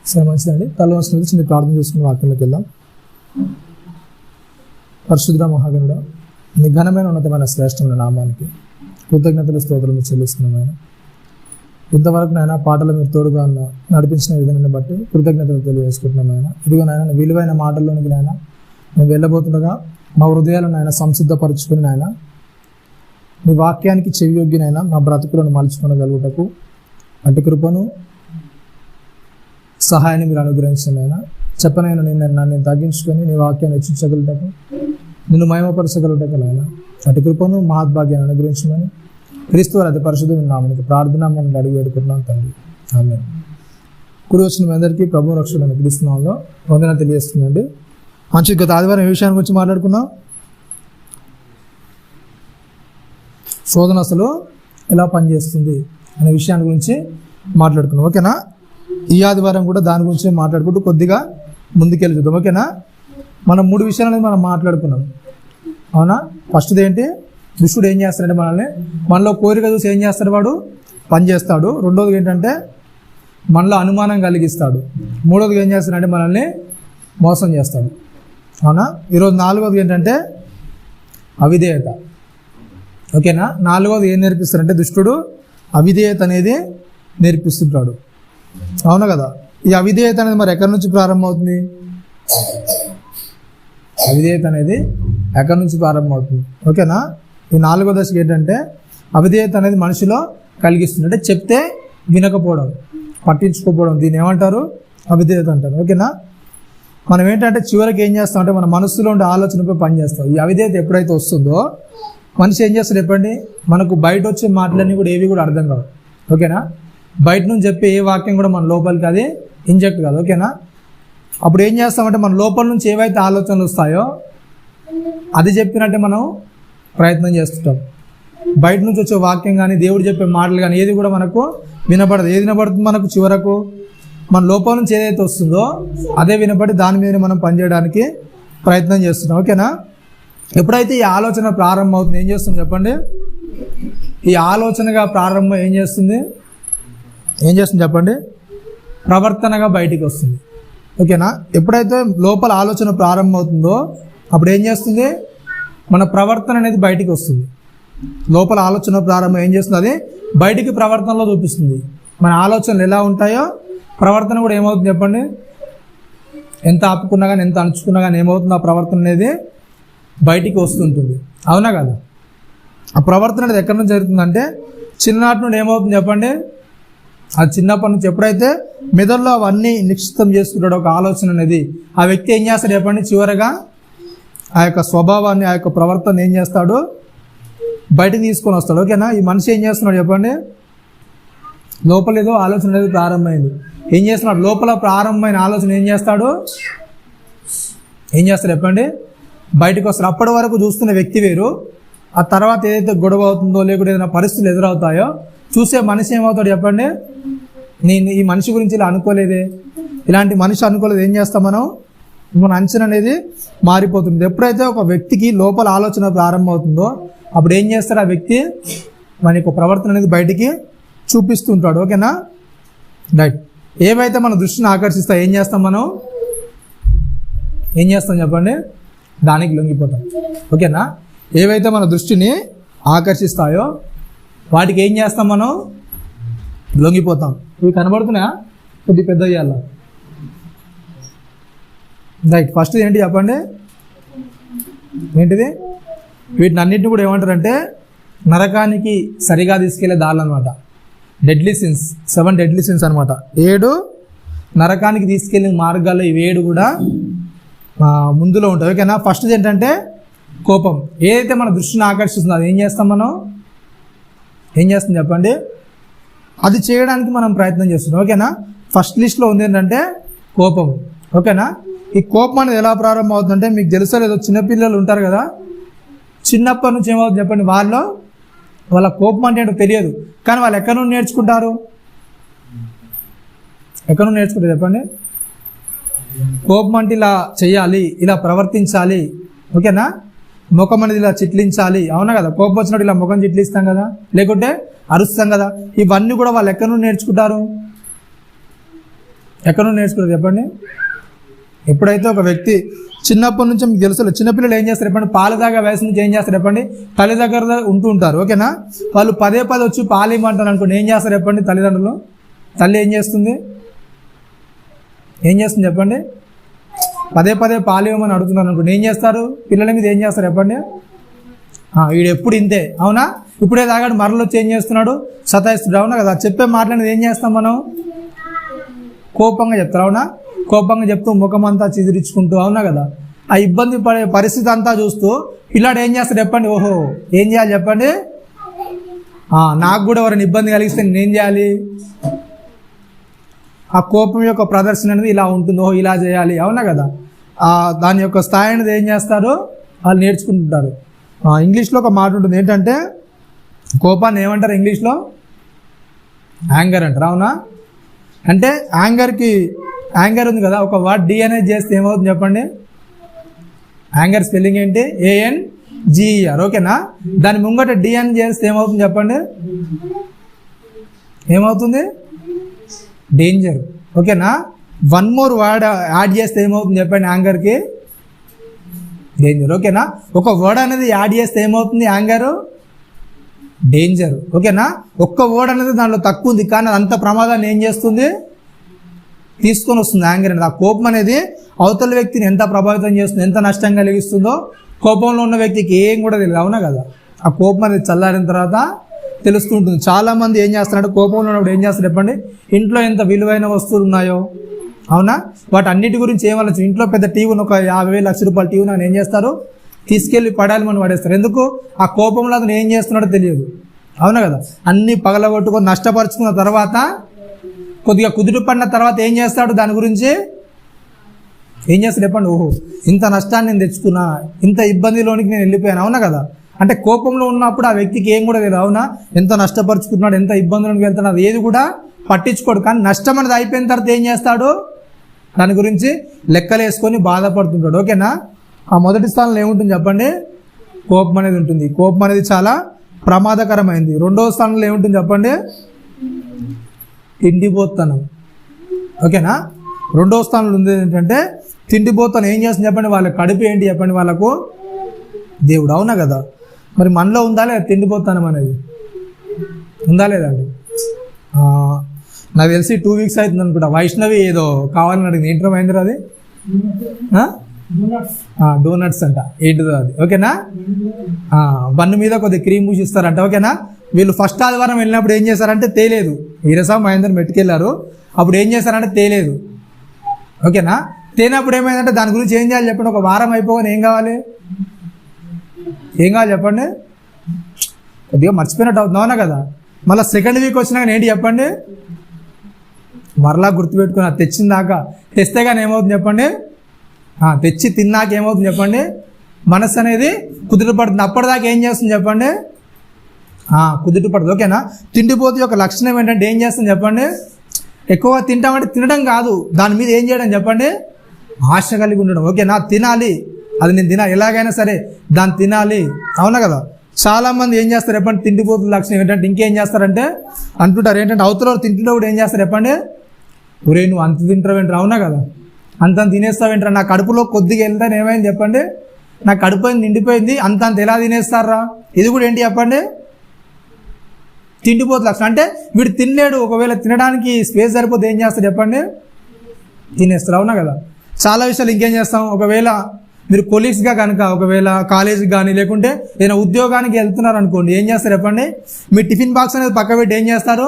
సరే, మంచిదండి. తలవంచు చిన్న ప్రార్థన చేసుకుని వాక్యంలోకి వెళ్దాం. పరిశుద్ధ మహాగణుడ, నీ ఘనమైన ఉన్నతమైన శ్రేష్టమైన నామానికి కృతజ్ఞతలు స్తోత్రము చెల్లిస్తున్నాం. ఆయన ఇంతవరకు నాయన పాటలు మీరు తోడుగా నడిపించిన విధానాన్ని బట్టి కృతజ్ఞతలు తెలియజేసుకుంటున్నాం. ఆయన ఇదిగో నాయన విలువైన మాటల్లోనికి నాయన మేము వెళ్ళబోతుండగా మా హృదయాలను ఆయన సంసిద్ధపరుచుకుని నాయన నీ వాక్యానికి చెవియొగ్గినైనా మా బ్రతుకులను మలుచుకొనగలుగుటకు అటు కృపను సహాయాన్ని మీరు అనుగ్రహించండి. అయినా చెప్పనైనా నన్ను తగ్గించుకొని నీ వాక్యాన్ని హెచ్చించగలుగుటకు నిన్ను మహిమపరచగలుగుటకు అయినా అటు కృపను మహద్భాగ్యాన్ని అనుగ్రహించమని క్రీస్తు వారి అతి పరిశుద్ధమైన నామమున ప్రార్థన మనం అడిగి వేడుకుంటున్నాం తండ్రి, ఆమేన్. కూడి వచ్చిన మీ అందరికీ ప్రభు రక్షకుడైన క్రీస్తు నామములో వందనాలు తెలియజేస్తుందండి. మంచి గత ఆదివారం ఏ విషయాన్ని గురించి మాట్లాడుకున్నాం? శోధన అసలు ఎలా పనిచేస్తుంది అనే విషయాన్ని గురించి మాట్లాడుకున్నాం. ఓకేనా? ఈ ఆదివారం కూడా దాని గురించి మాట్లాడుకుంటూ కొద్దిగా ముందుకెళ్ళి చూద్దాం. ఓకేనా? మనం 3 విషయాలు అనేది మనం మాట్లాడుకున్నాం, అవునా? ఫస్ట్ది ఏంటి? దుష్టుడు ఏం చేస్తాడంటే మనలో కోరిక చూసి ఏం చేస్తాడు? వాడు పని చేస్తాడు. రెండోది ఏంటంటే మనలో అనుమానం కలిగిస్తాడు. మూడోది ఏం చేస్తాడంటే మనల్ని మోసం చేస్తాడు, అవునా? ఈరోజు 4వది ఏంటంటే అవిధేయత. ఓకేనా? 4వది ఏం నేర్పిస్తాడంటే దుష్టుడు అవిధేయత అనేది నేర్పిస్తుంటాడు, అవునా కదా? ఈ అవిధేయత అనేది మరి ఎక్కడి నుంచి ప్రారంభమవుతుంది? అవిధేయత అనేది ఎక్కడి నుంచి ప్రారంభమవుతుంది? ఓకేనా? ఈ 4వ దశకి ఏంటంటే అవిధేయత అనేది మనిషిలో కలిగిస్తుంది. అంటే చెప్తే వినకపోవడం, పట్టించుకోకపోవడం, దీన్ని ఏమంటారు? అవిధేయత అంటారు. ఓకేనా? మనం ఏంటంటే చివరికి ఏం చేస్తామంటే మన మనసులో ఉండే ఆలోచనపై పని చేస్తాం. ఈ అవిధేయత ఎప్పుడైతే వస్తుందో మనిషి ఏం చేస్తాడు చెప్పండి? మనకు బయట వచ్చే మాటలన్నీ కూడా ఏవి కూడా అర్థం కావు. ఓకేనా? బయట నుంచి చెప్పే ఏ వాక్యం కూడా మన లోపలికి అది ఇంజెక్ట్ కాదు. ఓకేనా? అప్పుడు ఏం చేస్తామంటే మన లోపల నుంచి ఏవైతే ఆలోచనలు వస్తాయో అది చెప్పినట్టే మనం ప్రయత్నం చేస్తుంటాం. బయట నుంచి వచ్చే వాక్యం కానీ దేవుడు చెప్పే మాటలు కానీ ఏది కూడా మనకు వినపడదు. ఏది వినపడుతుంది మనకు? చివరకు మన లోపల నుంచి ఏదైతే వస్తుందో అదే వినపడి దాని మీద మనం పనిచేయడానికి ప్రయత్నం చేస్తున్నాం. ఓకేనా? ఎప్పుడైతే ఈ ఆలోచన ప్రారంభం అవుతుంది ఏం చేస్తుంది చెప్పండి? ఈ ఆలోచనగా ప్రారంభం ఏం చేస్తుంది చెప్పండి? ప్రవర్తనగా బయటికి వస్తుంది. ఓకేనా? ఎప్పుడైతే లోపల ఆలోచన ప్రారంభం అవుతుందో అప్పుడు ఏం చేస్తుంది? మన ప్రవర్తన అనేది బయటికి వస్తుంది. లోపల ఆలోచన ప్రారంభం ఏం చేస్తుంది? అది బయటికి ప్రవర్తనలో చూపిస్తుంది. మన ఆలోచనలు ఎలా ఉంటాయో ప్రవర్తన కూడా ఏమవుతుంది చెప్పండి? ఎంత ఆపుకున్నా కానీ ఎంత అణుచుకున్నా కానీ ఏమవుతుంది? ఆ ప్రవర్తన అనేది బయటికి వస్తుంటుంది, అవునా కదా? ఆ ప్రవర్తన అనేది ఎక్కడి నుంచి జరుగుతుందంటే చిన్ననాటి నుండి ఏమవుతుంది చెప్పండి? అది చిన్నప్పటి నుంచి ఎప్పుడైతే మెదడులో అవన్నీ నిశ్చితం చేసుకుంటాడో ఒక ఆలోచన అనేది, ఆ వ్యక్తి ఏం చేస్తాడు చెప్పండి? చివరగా ఆ యొక్క స్వభావాన్ని, ఆ యొక్క ప్రవర్తన ఏం చేస్తాడు? బయటకు తీసుకొని వస్తాడు. ఓకేనా? ఈ మనిషి ఏం చేస్తున్నాడు చెప్పండి? లోపల ఏదో ఆలోచన అనేది ప్రారంభమైంది. ఏం చేస్తున్నాడు? లోపల ప్రారంభమైన ఆలోచన ఏం చేస్తాడు చెప్పండి? బయటకు వస్తాడు. అప్పటి వరకు చూస్తున్న వ్యక్తి వేరు, ఆ తర్వాత ఏదైతే గొడవ అవుతుందో లేకుంటే ఏదైనా పరిస్థితులు ఎదురవుతాయో చూసే మనిషి ఏమవుతాడు చెప్పండి? నేను ఈ మనిషి గురించి ఇలా అనుకోలేదే, ఇలాంటి మనిషి అనుకోలేదు. ఏం చేస్తాం మనం? మన అంచనా అనేది మారిపోతుంది. ఎప్పుడైతే ఒక వ్యక్తికి లోపల ఆలోచన ప్రారంభం అవుతుందో అప్పుడు ఏం చేస్తాడు? ఆ వ్యక్తి మన యొక్క ప్రవర్తన అనేది బయటికి చూపిస్తుంటాడు. ఓకేనా? రైట్. ఏవైతే మన దృష్టిని ఆకర్షిస్తాయో ఏం చేస్తాం చెప్పండి? దానికి లొంగిపోతాం. ఓకేనా? ఏవైతే మన దృష్టిని ఆకర్షిస్తాయో వాటికి ఏం చేస్తాం? మనం లొంగిపోతాం. ఇవి కనబడుతున్నాయా? కొద్ది పెద్ద అయ్యాల. రైట్. ఫస్ట్ ఏంటి చెప్పండి? ఏంటిది? వీటిని అన్నింటిని కూడా ఏమంటారంటే నరకానికి సరిగా తీసుకెళ్లే దారులు అనమాట. డెడ్లీ సిన్స్, 7 డెడ్లీ సిన్స్ అనమాట. 7 నరకానికి తీసుకెళ్లే మార్గాల్లో ఈ 7 కూడా ముందులో ఉంటాయి. ఓకేనా? ఫస్ట్ ఏంటంటే కోపం. ఏదైతే మన దృష్టిని ఆకర్షిస్తుందో అది ఏం చేస్తుంది చెప్పండి? అది చేయడానికి మనం ప్రయత్నం చేస్తున్నాం. ఓకేనా? ఫస్ట్ లిస్ట్లో ఉంది ఏంటంటే కోపం. ఓకేనా? ఈ కోపం అనేది ఎలా ప్రారంభం అవుతుందంటే మీకు తెలుసో లేదో, చిన్నపిల్లలు ఉంటారు కదా, చిన్నప్పటి నుంచి ఏమవుతుంది చెప్పండి? వాళ్ళ కోపం అంటే ఏంటో తెలియదు, కానీ వాళ్ళు ఎక్కడి నుండి నేర్చుకుంటారు చెప్పండి? కోపం అంటే ఇలా చేయాలి, ఇలా ప్రవర్తించాలి. ఓకేనా? ముఖం అనేది ఇలా చిట్లించాలి, అవునా కదా? కోపం వచ్చినప్పుడు ఇలా ముఖం చిట్లిస్తాం కదా, లేకుంటే అరుస్తాం కదా. ఇవన్నీ కూడా వాళ్ళు ఎక్కడి నుండి నేర్చుకుంటారు? ఎక్కడ నుండి నేర్చుకున్నారు చెప్పండి? ఎప్పుడైతే ఒక వ్యక్తి చిన్నప్పటి నుంచి మీకు తెలుసు, చిన్నపిల్లలు ఏం చేస్తారు చెప్పండి? పాలు తాగే వయసు నుంచి ఏం చేస్తారు చెప్పండి? తల్లి దగ్గర ఉంటూ ఉంటారు. ఓకేనా? వాళ్ళు పదే వచ్చి పాలు ఇవ్వమంటారు అనుకోండి, ఏం చేస్తారు చెప్పండి? తల్లిదండ్రులు, తల్లి ఏం చేస్తుంది చెప్పండి? పదే పాలు ఇవ్వమని అడుగుతున్నారు అనుకోండి, ఏం చేస్తారు? పిల్లల మీద ఏం చేస్తారు చెప్పండి? వీడు ఎప్పుడు ఇంతే, అవునా? ఇప్పుడే తాగాడు, మరలు వచ్చి ఏం చేస్తున్నాడు? సతాయిస్తున్నాడు, అవునా కదా? చెప్పే మాట్లాడేది ఏం చేస్తాం మనం? కోపంగా చెప్తారు, అవునా? కోపంగా చెప్తూ ముఖం అంతా చిదిరించుకుంటూ, అవునా కదా? ఆ ఇబ్బంది పడే పరిస్థితి అంతా చూస్తూ పిల్లాడు ఏం చేస్తాడు చెప్పండి? ఓహో, ఏం చేయాలి చెప్పండి? నాకు కూడా ఎవరైనా ఇబ్బంది కలిగిస్తే నేనేం చేయాలి? ఆ కోపం యొక్క ప్రదర్శన అనేది ఇలా ఉంటుంది, ఓహో ఇలా చేయాలి, అవునా కదా? దాని యొక్క స్థాయి అనేది ఏం చేస్తారు? వాళ్ళు నేర్చుకుంటుంటారు. ఇంగ్లీష్లో ఒక మాట ఉంటుంది, ఏంటంటే కోపాన్ని ఏమంటారు ఇంగ్లీష్లో? యాంగర్ అంటారు, అవునా? అంటే యాంగర్ ఉంది కదా, ఒక వర్డ్ డి అనేది చేస్తే ఏమవుతుంది చెప్పండి? యాంగర్ స్పెల్లింగ్ ఏంటి? ANGER, ఓకేనా? దాని ముంగట డి అని చేస్తే ఏమవుతుంది చెప్పండి? ఏమవుతుంది? డేంజర్, ఓకేనా? వన్ మోర్ వర్డ్ యాడ్ చేస్తే ఏమవుతుంది చెప్పండి? యాంగర్కి డేంజర్, ఓకేనా? ఒక వర్డ్ అనేది యాడ్ చేస్తే ఏమవుతుంది? యాంగర్ డేంజర్, ఓకేనా? ఒక్క వర్డ్ అనేది దాంట్లో తక్కువ ఉంది, కానీ అంత ప్రమాదాన్ని ఏం చేస్తుంది? తీసుకొని వస్తుంది యాంగర్ అనేది. ఆ కోపం అనేది అవతల వ్యక్తిని ఎంత ప్రభావితం చేస్తుందో, ఎంత నష్టం కలిగిస్తుందో కోపంలో ఉన్న వ్యక్తికి ఏం కూడా తెలియదు, అవునా కదా? ఆ కోపం అనేది చల్లారిన తర్వాత తెలుస్తుంటుంది. చాలామంది ఏం చేస్తారంటే కోపంలో ఉన్నప్పుడు ఏం చేస్తారు చెప్పండి? ఇంట్లో ఎంత విలువైన వస్తువులు ఉన్నాయో, అవునా, వాటి అన్నిటి గురించి ఏమనొచ్చు? ఇంట్లో పెద్ద టీవీ ఒక 50,000 లక్ష రూపాయల టీవీ అని ఏం చేస్తారు? తీసుకెళ్ళి పడాలి మనం పడేస్తారు. ఎందుకు? ఆ కోపంలో అతను ఏం చేస్తున్నాడో తెలియదు, అవునా కదా? అన్నీ పగలగొట్టుకొని నష్టపరుచుకున్న తర్వాత కొద్దిగా కుదురు పడిన తర్వాత ఏం చేస్తాడు? దాని గురించి ఏం చేస్తాడు చెప్పండి? ఓహో, ఇంత నష్టాన్ని నేను తెచ్చుకున్నా, ఇంత ఇబ్బందిలోనికి నేను వెళ్ళిపోయాను, అవునా కదా? అంటే కోపంలో ఉన్నప్పుడు ఆ వ్యక్తికి ఏం కూడా తెలియదు, అవునా? ఎంత నష్టపరుచుకున్నాడు, ఎంత ఇబ్బందులోకి వెళ్తున్నాడు, ఏది కూడా పట్టించుకోడు. కానీ నష్టం అనేది అయిపోయిన తర్వాత ఏం చేస్తాడు? దాని గురించి లెక్కలు వేసుకొని బాధపడుతుంటాడు, ఓకేనా? ఆ మొదటి స్థానంలో ఏముంటుంది చెప్పండి? కోపం అనేది ఉంటుంది. కోపం అనేది చాలా ప్రమాదకరమైంది. రెండవ స్థానంలో ఏముంటుంది చెప్పండి? తిండిపోతనం, ఓకేనా? రెండవ స్థానంలో ఉంది ఏంటంటే తిండిపోతనం. ఏం చేస్తుంది చెప్పండి? వాళ్ళ కడుపు ఏంటి చెప్పండి? వాళ్ళకు దేవుడు, అవునా కదా? మరి మనలో ఉందా లేదా తిండిపోతనం అనేది? ఉందా లేదండి? నాకు తెలిసి 2 వీక్స్ అవుతుంది అనుకుంటా. వైష్ణవి ఏదో కావాలని అడిగింది, ఏంటో అయింది అది డోనట్స్ అంట, ఏంటిదో అది, ఓకేనా? బన్ను మీద కొద్దిగా క్రీమ్ పూసి ఇస్తారంట, ఓకేనా? వీళ్ళు ఫస్ట్ ఆదివారం వెళ్ళినప్పుడు ఏం చేశారంటే తేలేదు. వీరసా మహేందర్ మెట్టుకెళ్ళారు, అప్పుడు ఏం చేశారంటే తేలేదు, ఓకేనా? తేనప్పుడు ఏమైందంటే దాని గురించి ఏం చేయాలి చెప్పండి? ఒక వారం అయిపోగానే ఏం కావాలి చెప్పండి? కొద్దిగా మర్చిపోయినట్టు అవుతుంది, అవునా కదా? మళ్ళీ సెకండ్ వీక్ వచ్చినాక ఏంటి చెప్పండి? మరలా గుర్తుపెట్టుకుని అది తెచ్చిందాకా, తెస్తే కానీ ఏమవుతుంది చెప్పండి? తెచ్చి తిన్నాక ఏమవుతుంది చెప్పండి? మనస్సు అనేది కుదుటపడుతుంది. అప్పటిదాకా ఏం చేస్తుంది చెప్పండి? కుదుటపడుతుంది, ఓకేనా? తిండిపోతే యొక్క లక్షణం ఏంటంటే ఏం చేస్తుంది చెప్పండి? ఎక్కువగా తింటామంటే తినడం కాదు, దాని మీద ఏం చేయడం చెప్పండి? ఆశ కలిగి ఉండడం, ఓకేనా? తినాలి, అది నేను తినాలి, ఎలాగైనా సరే దాన్ని తినాలి, అవునా కదా? చాలామంది ఏం చేస్తారు చెప్పండి? తిండిపోతున్న లక్షణం ఏంటంటే ఇంకేం చేస్తారంటే అంటుంటారు ఏంటంటే అవతల తింటుంటే కూడా ఏం చేస్తారు చెప్పండి? ఒరే నువ్వు అంత తింటావు ఏంటారు, అవునా కదా? అంత తినేస్తావు ఏంటారా? నా కడుపులో కొద్దిగా వెళ్తాను ఏమైంది చెప్పండి? నా కడుపు నిండిపోయింది, అంత ఎలా తినేస్తారా? ఇది కూడా ఏంటి చెప్పండి? తిండిపోతు లక్షణం. అంటే వీడు తినలేడు, ఒకవేళ తినడానికి స్పేస్ సరిపోతే ఏం చేస్తారు చెప్పండి? తినేస్తారు, అవునా కదా? చాలా విషయాలు ఇంకేం చేస్తాం, ఒకవేళ మీరు కొలీగ్స్గా కనుక ఒకవేళ కాలేజీకి కానీ లేకుంటే ఏదైనా ఉద్యోగానికి వెళ్తున్నారు అనుకోండి, ఏం చేస్తారు చెప్పండి? మీ టిఫిన్ బాక్స్ అనేది పక్క పెట్టి ఏం చేస్తారు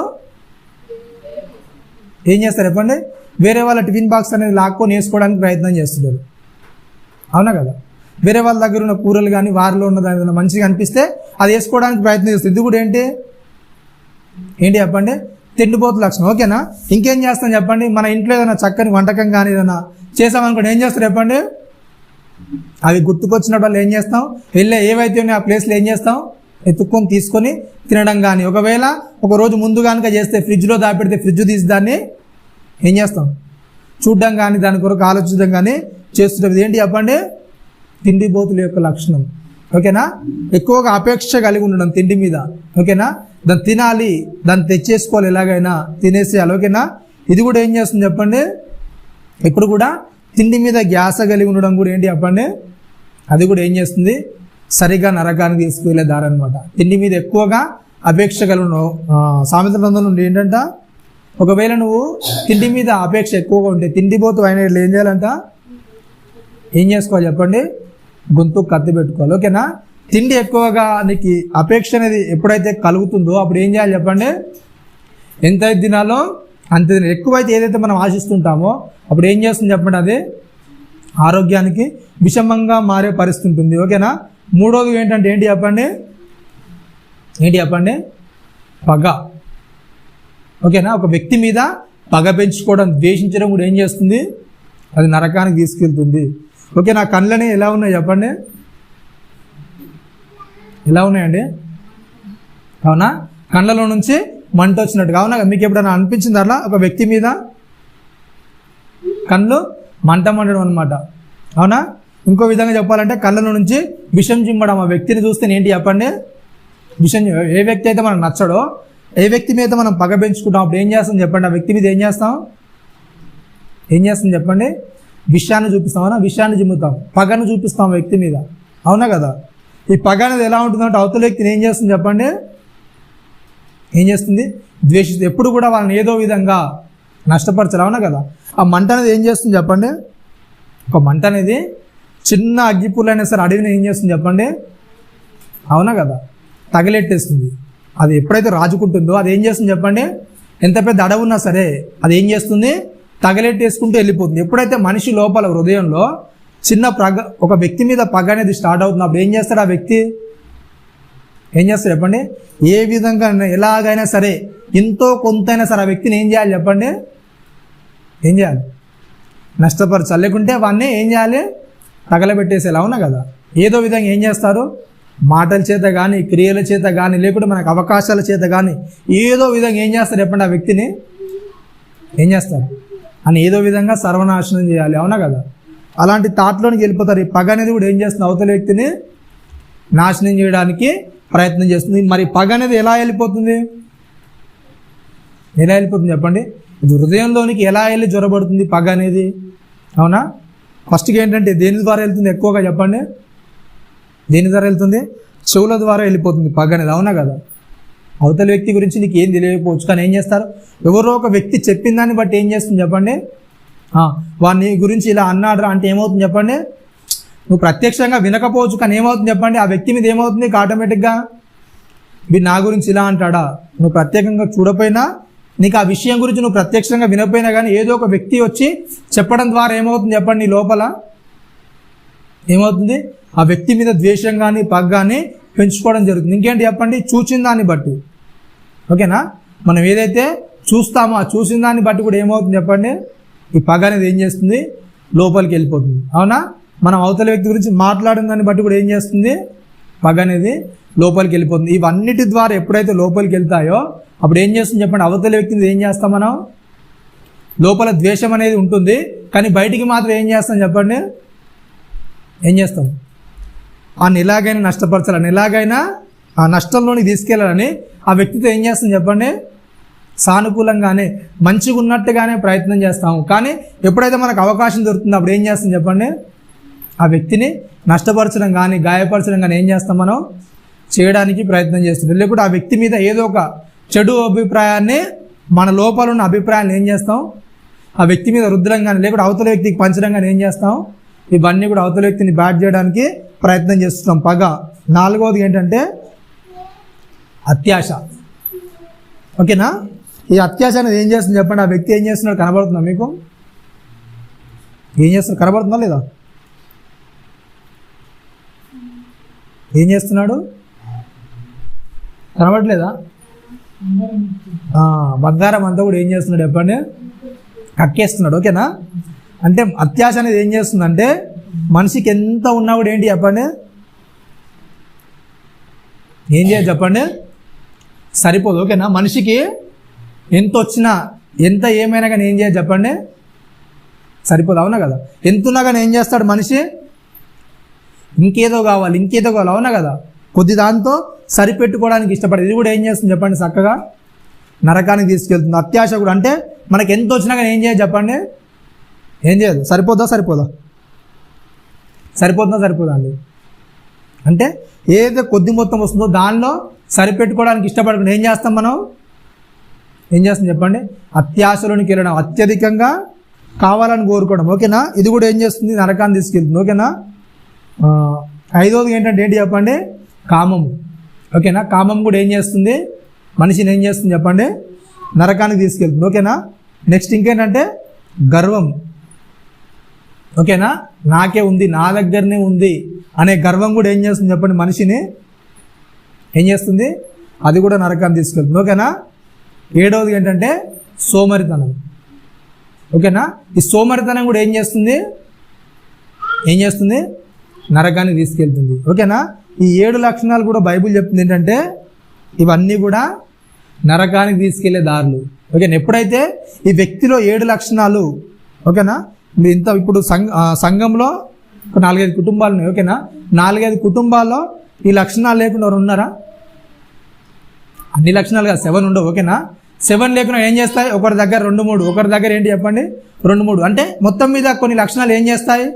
చెప్పండి? వేరే వాళ్ళ టిఫిన్ బాక్స్ అనేది లాక్కొని వేసుకోవడానికి ప్రయత్నం చేస్తుంటారు, అవునా కదా? వేరే వాళ్ళ దగ్గర ఉన్న కూరలు కానీ వారిలో ఉన్న దాని మంచిగా అనిపిస్తే అది వేసుకోవడానికి ప్రయత్నం చేస్తుంది. ఇది కూడా ఏంటి చెప్పండి? తిండిపోతు లక్షణం, ఓకేనా? ఇంకేం చేస్తాం చెప్పండి? మన ఇంట్లో ఏదైనా చక్కని వంటకం కానీ ఏదైనా చేసామనుకోండి, ఏం చేస్తారు చెప్పండి? అవి గుర్తుకొచ్చినప్పుడు వాళ్ళు ఏం చేస్తాం? వెళ్ళే ఏవైతే ఉన్నాయో ఆ ప్లేస్లో ఏం చేస్తాం? ఎత్తుక్కొని తీసుకొని తినడం కానీ, ఒకవేళ ఒకరోజు ముందు కనుక చేస్తే ఫ్రిడ్జ్లో దాపెడితే ఫ్రిడ్జ్ తీసి దాన్ని ఏం చేస్తాం? చూడడం కానీ దాని కొరకు ఆలోచించడం కానీ చేస్తుంటుంది. ఏంటి చెప్పండి? తిండిపోతుల యొక్క లక్షణం, ఓకేనా? ఎక్కువగా అపేక్ష కలిగి ఉండడం తిండి మీద, ఓకేనా? దాన్ని తినాలి, దాన్ని తెచ్చేసుకోవాలి, ఎలాగైనా తినేసేయాలి, ఓకేనా? ఇది కూడా ఏం చేస్తుంది చెప్పండి, ఇప్పుడు కూడా తిండి మీద ధ్యాస కలిగి ఉండడం కూడా ఏంటి చెప్పండి, అది కూడా ఏం చేస్తుంది, సరిగా నరకానికి తీసుకువెళ్ళే దారి అనమాట. తిండి మీద ఎక్కువగా అపేక్ష కలిగి సామెతల గ్రంథం నుండి ఏంటంట, ఒకవేళ నువ్వు తిండి మీద అపేక్ష ఎక్కువగా ఉంటే తిండిపోతూ అయిన ఏం చేయాలంట, ఏం చేసుకోవాలి చెప్పండి, గొంతు కత్తి పెట్టుకోవాలి. ఓకేనా. తిండి ఎక్కువగా నీకు అపేక్ష అనేది ఎప్పుడైతే కలుగుతుందో అప్పుడు ఏం చేయాలి చెప్పండి, ఎంతైతే తినాలో అంత తినాలి. ఎక్కువైతే ఏదైతే మనం ఆశిస్తుంటామో అప్పుడు ఏం చేస్తుంది చెప్పండి, అది ఆరోగ్యానికి విషమంగా మారే పరిస్థితి ఉంటుంది. ఓకేనా. మూడోది ఏంటంటే ఏంటి చెప్పండి, పగ. ఓకేనా. ఒక వ్యక్తి మీద పగ పెంచుకోవడం, ద్వేషించడం కూడా ఏం చేస్తుంది, అది నరకానికి తీసుకెళ్తుంది. ఓకే. నా కళ్ళని ఎలా ఉన్నాయి చెప్పండి, ఎలా ఉన్నాయండి, అవునా, కళ్ళలో నుంచి మంట వచ్చినట్టుగా. అవునా, మీకు ఎప్పుడైనా అనిపించింది అట్లా ఒక వ్యక్తి మీద కళ్ళు మంటడం అనమాట. అవునా. ఇంకో విధంగా చెప్పాలంటే కళ్ళలో నుంచి విషం చిమ్మడం. ఆ వ్యక్తిని చూస్తే ఏంటి చెప్పండి, విషం. ఏ వ్యక్తి అయితే మనకు నచ్చడో, ఏ వ్యక్తి మీద మనం పగ పెంచుకుంటాం అప్పుడు ఏం చేస్తాం చెప్పండి, ఆ వ్యక్తి మీద ఏం చేస్తాం చెప్పండి, విషయాన్ని చూపిస్తాం. అవునా, విషయాన్ని చిమ్ముతాం, పగను చూపిస్తాం వ్యక్తి మీద. అవునా కదా. ఈ పగ అనేది ఎలా ఉంటుందంటే అవతల వ్యక్తిని ఏం చేస్తుంది చెప్పండి, ద్వేషిస్తుంది. ఎప్పుడు కూడా వాళ్ళని ఏదో విధంగా నష్టపరచాలి. అవునా కదా. ఆ మంట అనేది ఏం చేస్తుంది చెప్పండి, ఒక మంట అనేది చిన్న అగ్గిపుల్లైనా సరే అడవిని ఏం చేస్తుంది చెప్పండి, అవునా కదా, తగిలెట్టేస్తుంది. అది ఎప్పుడైతే రాజుకుంటుందో అది ఏం చేస్తుంది చెప్పండి, ఎంత పెద్ద అడవి ఉన్నా సరే అది ఏం చేస్తుంది, తగలెట్టేసుకుంటూ వెళ్ళిపోతుంది. ఎప్పుడైతే మనిషి లోపల హృదయంలో చిన్న ఒక వ్యక్తి మీద పగ అనేది స్టార్ట్ అవుతుంది అప్పుడు ఏం చేస్తాడు, ఆ వ్యక్తి ఏం చేస్తాడు చెప్పండి, ఏ విధంగా ఎలాగైనా సరే ఎంతో కొంతైనా సరే ఆ వ్యక్తిని ఏం చేయాలి చెప్పండి, నష్టపరచాలి. లేకుంటే వాడిని ఏం చేయాలి, తగలబెట్టేసేలా. అవునా కదా. ఏదో విధంగా ఏం చేస్తారు, మాటల చేత కానీ, క్రియల చేత కానీ, లేకుంటే మనకు అవకాశాల చేత కానీ ఏదో విధంగా ఏం చేస్తారు చెప్పండి, ఆ వ్యక్తిని ఏం చేస్తారు అని ఏదో విధంగా సర్వనాశనం చేయాలి. అవునా కదా. అలాంటి థాట్లోనికి వెళ్ళిపోతారు. ఈ పగ అనేది కూడా ఏం చేస్తుంది, అవతల వ్యక్తిని నాశనం చేయడానికి ప్రయత్నం చేస్తుంది. మరి పగ అనేది ఎలా వెళ్ళిపోతుంది చెప్పండి, ఇది హృదయంలోనికి ఎలా వెళ్ళి జ్వరబడుతుంది పగ అనేది. అవునా. ఫస్ట్గా ఏంటంటే దేని ద్వారా వెళ్తుంది ఎక్కువగా చెప్పండి, దేని ద్వారా వెళ్తుంది, చెవుల ద్వారా వెళ్ళిపోతుంది పగ అనేది. అవునా కదా. అవతల వ్యక్తి గురించి నీకు ఏం తెలియకపోవచ్చు, కానీ ఏం చేస్తారు, ఎవరో ఒక వ్యక్తి చెప్పిన దాన్ని బట్టి ఏం చేస్తుంది చెప్పండి, వాడిని గురించి ఇలా అన్నాడు అంటే ఏమవుతుంది చెప్పండి, నువ్వు ప్రత్యక్షంగా వినకపోవచ్చు కానీ ఏమవుతుంది చెప్పండి, ఆ వ్యక్తి మీద ఏమవుతుంది ఆటోమేటిక్గా, వీడు నా గురించి ఇలా అంటాడా, నువ్వు ప్రత్యేకంగా చూడపోయినా నీకు ఆ విషయం గురించి నువ్వు ప్రత్యక్షంగా వినపోయినా కానీ ఏదో ఒక వ్యక్తి వచ్చి చెప్పడం ద్వారా ఏమవుతుంది చెప్పండి, నీ లోపల ఏమవుతుంది, ఆ వ్యక్తి మీద ద్వేషం కానీ పగ కానీ పెంచుకోవడం జరుగుతుంది. ఇంకేంటి చెప్పండి, చూసిన దాన్ని బట్టి. ఓకేనా. మనం ఏదైతే చూస్తామో ఆ చూసిన దాన్ని బట్టి కూడా ఏమవుతుంది చెప్పండి, ఈ పగ అనేది ఏం చేస్తుంది, లోపలికి వెళ్ళిపోతుంది. అవునా. మనం అవతల వ్యక్తి గురించి మాట్లాడిన దాన్ని బట్టి కూడా ఏం చేస్తుంది, పగ అనేది లోపలికి వెళ్ళిపోతుంది. ఇవన్నిటి ద్వారా ఎప్పుడైతే లోపలికి వెళ్తాయో అప్పుడు ఏం చేస్తుంది చెప్పండి, అవతల వ్యక్తిని ఏం చేస్తాం మనం, లోపల ద్వేషం అనేది ఉంటుంది కానీ బయటికి మాత్రం ఏం చేస్తాం చెప్పండి, ఆయన ఎలాగైనా నష్టపరచాలని, ఎలాగైనా ఆ నష్టంలోనికి తీసుకెళ్ళాలని ఆ వ్యక్తితో ఏం చేస్తాం చెప్పండి, సానుకూలంగానే మంచిగా ఉన్నట్టుగానే ప్రయత్నం చేస్తాము. కానీ ఎప్పుడైతే మనకు అవకాశం దొరుకుతుందో అప్పుడు ఏం చేస్తాం చెప్పండి, ఆ వ్యక్తిని నష్టపరచడం కానీ గాయపరచడం కానీ ఏం చేస్తాం మనం చేయడానికి ప్రయత్నం చేస్తుంటాం. లేకుంటే ఆ వ్యక్తి మీద ఏదో ఒక చెడు అభిప్రాయాన్ని, మన లోపల ఉన్న అభిప్రాయాన్ని ఏం చేస్తాం, ఆ వ్యక్తి మీద రుద్దడం కానీ లేకుంటే అవతల వ్యక్తికి పంచడం కానీ ఏం చేస్తాం, ఇవన్నీ కూడా అవతల వ్యక్తిని బ్యాడ్ చేయడానికి ప్రయత్నం చేస్తున్నాం. పగ. నాలుగవది ఏంటంటే అత్యాశ. ఓకేనా. ఈ అత్యాశ అనేది ఏం చేస్తుంది చెప్పండి, ఆ వ్యక్తి ఏం చేస్తున్నాడు కనబడుతుందా మీకు, ఏం చేస్తున్నాడు కనబడుతుందా లేదా, ఏం చేస్తున్నాడు కనబడలేదా, బంగారం అంతా కూడా ఏం చేస్తున్నాడు చెప్పండి, కక్కేస్తున్నాడు. ఓకేనా. అంటే అత్యాశ అనేది ఏం చేస్తుందంటే మనిషికి ఎంత ఉన్నా కూడా ఏంటి చెప్పండి, ఏం చేయాలి చెప్పండి, సరిపోదు. ఓకేనా. మనిషికి ఎంత వచ్చినా ఎంత ఏమైనా కానీ ఏం చేయాలి చెప్పండి, సరిపోదు. అవునా కదా. ఎంత ఉన్నా కానీ ఏం చేస్తాడు మనిషి, ఇంకేదో కావాలి. అవునా కదా. కొద్ది దాంతో సరిపెట్టుకోవడానికి ఇష్టపడదు. ఇది కూడా ఏం చేస్తుంది చెప్పండి, చక్కగా నరకానికి తీసుకెళ్తుంది. అత్యాశ కూడా అంటే మనకి ఎంత వచ్చినా కానీ ఏం చేయాలి చెప్పండి? ఏం చేయాలి? సరిపోదా అండి? అంటే ఏదైతే కొద్ది మొత్తం వస్తుందో దానిలో సరిపెట్టుకోవడానికి ఇష్టపడకుండా ఏం చేస్తాం చెప్పండి? అత్యాశలోనికి వెళ్ళడం, అత్యధికంగా కావాలని కోరుకోవడం. ఓకేనా? ఇది కూడా ఏం చేస్తుంది? నరకాన్ని తీసుకెళ్తుంది. ఓకేనా? 5వది ఏంటంటే ఏంటి చెప్పండి? కామము. ఓకేనా? కామం కూడా ఏం చేస్తుంది? మనిషిని ఏం చేస్తుంది చెప్పండి? నరకానికి తీసుకెళ్తుంది. ఓకేనా? నెక్స్ట్ ఇంకేంటంటే గర్వం. ఓకేనా? నాకే ఉంది, నా దగ్గరనే ఉంది అనే గర్వం కూడా ఏం చేస్తుంది చెప్పండి? మనిషిని ఏం చేస్తుంది? అది కూడా నరకాన్ని తీసుకెళ్తుంది. ఓకేనా? 7వది ఏంటంటే సోమరితనం. ఓకేనా? ఈ సోమరితనం కూడా ఏం చేస్తుంది? నరకానికి తీసుకెళ్తుంది. ఓకేనా? ఈ 7 లక్షణాలు కూడా బైబిల్ చెప్తుంది ఏంటంటే ఇవన్నీ కూడా నరకానికి తీసుకెళ్లే దారులు. ఓకేనా? ఎప్పుడైతే ఈ వ్యక్తిలో 7 లక్షణాలు, ఓకేనా, ఇప్పుడు సంఘంలో 4-5 కుటుంబాలు ఉన్నాయి. ఓకేనా? 4-5 కుటుంబాల్లో ఈ లక్షణాలు లేకుండా ఎవరు ఉన్నారా? అన్ని లక్షణాలు కాదు, 7 ఉండవు. ఓకేనా? 7 లేకుండా ఏం చేస్తాయి? ఒకరి దగ్గర 2-3, ఒకరి దగ్గర ఏంటి చెప్పండి? 2-3. అంటే మొత్తం మీద కొన్ని లక్షణాలు ఏం చేస్తాయి?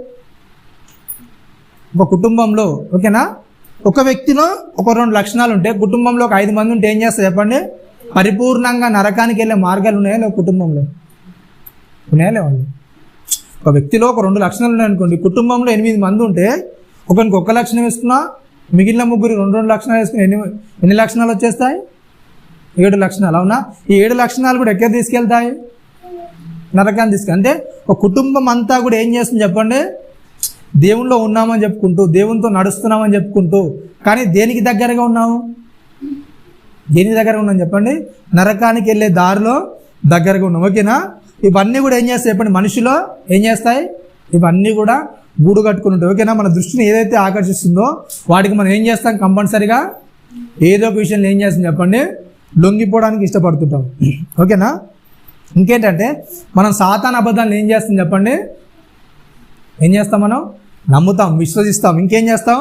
ఒక కుటుంబంలో, ఓకేనా, ఒక వ్యక్తిలో ఒక 2 లక్షణాలు ఉంటే కుటుంబంలో ఒక 5 మంది ఉంటే ఏం చేస్తాయి చెప్పండి? పరిపూర్ణంగా నరకానికి వెళ్ళే మార్గాలు ఉన్నాయా లేవు? కుటుంబంలో ఉన్నాయా లేవండి? ఒక వ్యక్తిలో ఒక 2 లక్షణాలు ఉన్నాయనుకోండి, కుటుంబంలో 8 మంది ఉంటే ఒకరికి 1 లక్షణం వేసుకున్నా మిగిలిన ముగ్గురు 2 లక్షణాలు వేసుకుని ఎన్ని లక్షణాలు వచ్చేస్తాయి? 7 లక్షణాలు. అవునా? ఈ 7 లక్షణాలు కూడా ఎక్కడ తీసుకెళ్తాయి? నరకాన్ని అంటే ఒక కుటుంబం అంతా కూడా ఏం చేస్తుంది చెప్పండి? దేవుణ్ణిలో ఉన్నామని చెప్పుకుంటూ, దేవునితో నడుస్తున్నామని చెప్పుకుంటూ, కానీ దేనికి దగ్గరగా ఉన్నాము చెప్పండి? నరకానికి వెళ్ళే దారిలో దగ్గరగా ఉన్నాం. ఓకేనా? ఇవన్నీ కూడా ఏం చేస్తాయి చెప్పండి? మనిషిలో ఏం చేస్తాయి? ఇవన్నీ కూడా గూడు కట్టుకుని ఉంటాయి. ఓకేనా? మన దృష్టిని ఏదైతే ఆకర్షిస్తుందో వాటికి మనం ఏం చేస్తాం? కంపల్సరిగా ఏదో ఒక విషయంలో ఏం చేస్తాం చెప్పండి? లొంగిపోవడానికి ఇష్టపడుతుంటాం. ఓకేనా? ఇంకేంటంటే మనం సాతాను అబద్ధాలను ఏం చేస్తాం చెప్పండి? ఏం చేస్తాం? మనం నమ్ముతాం, విశ్వసిస్తాం. ఇంకేం చేస్తాం?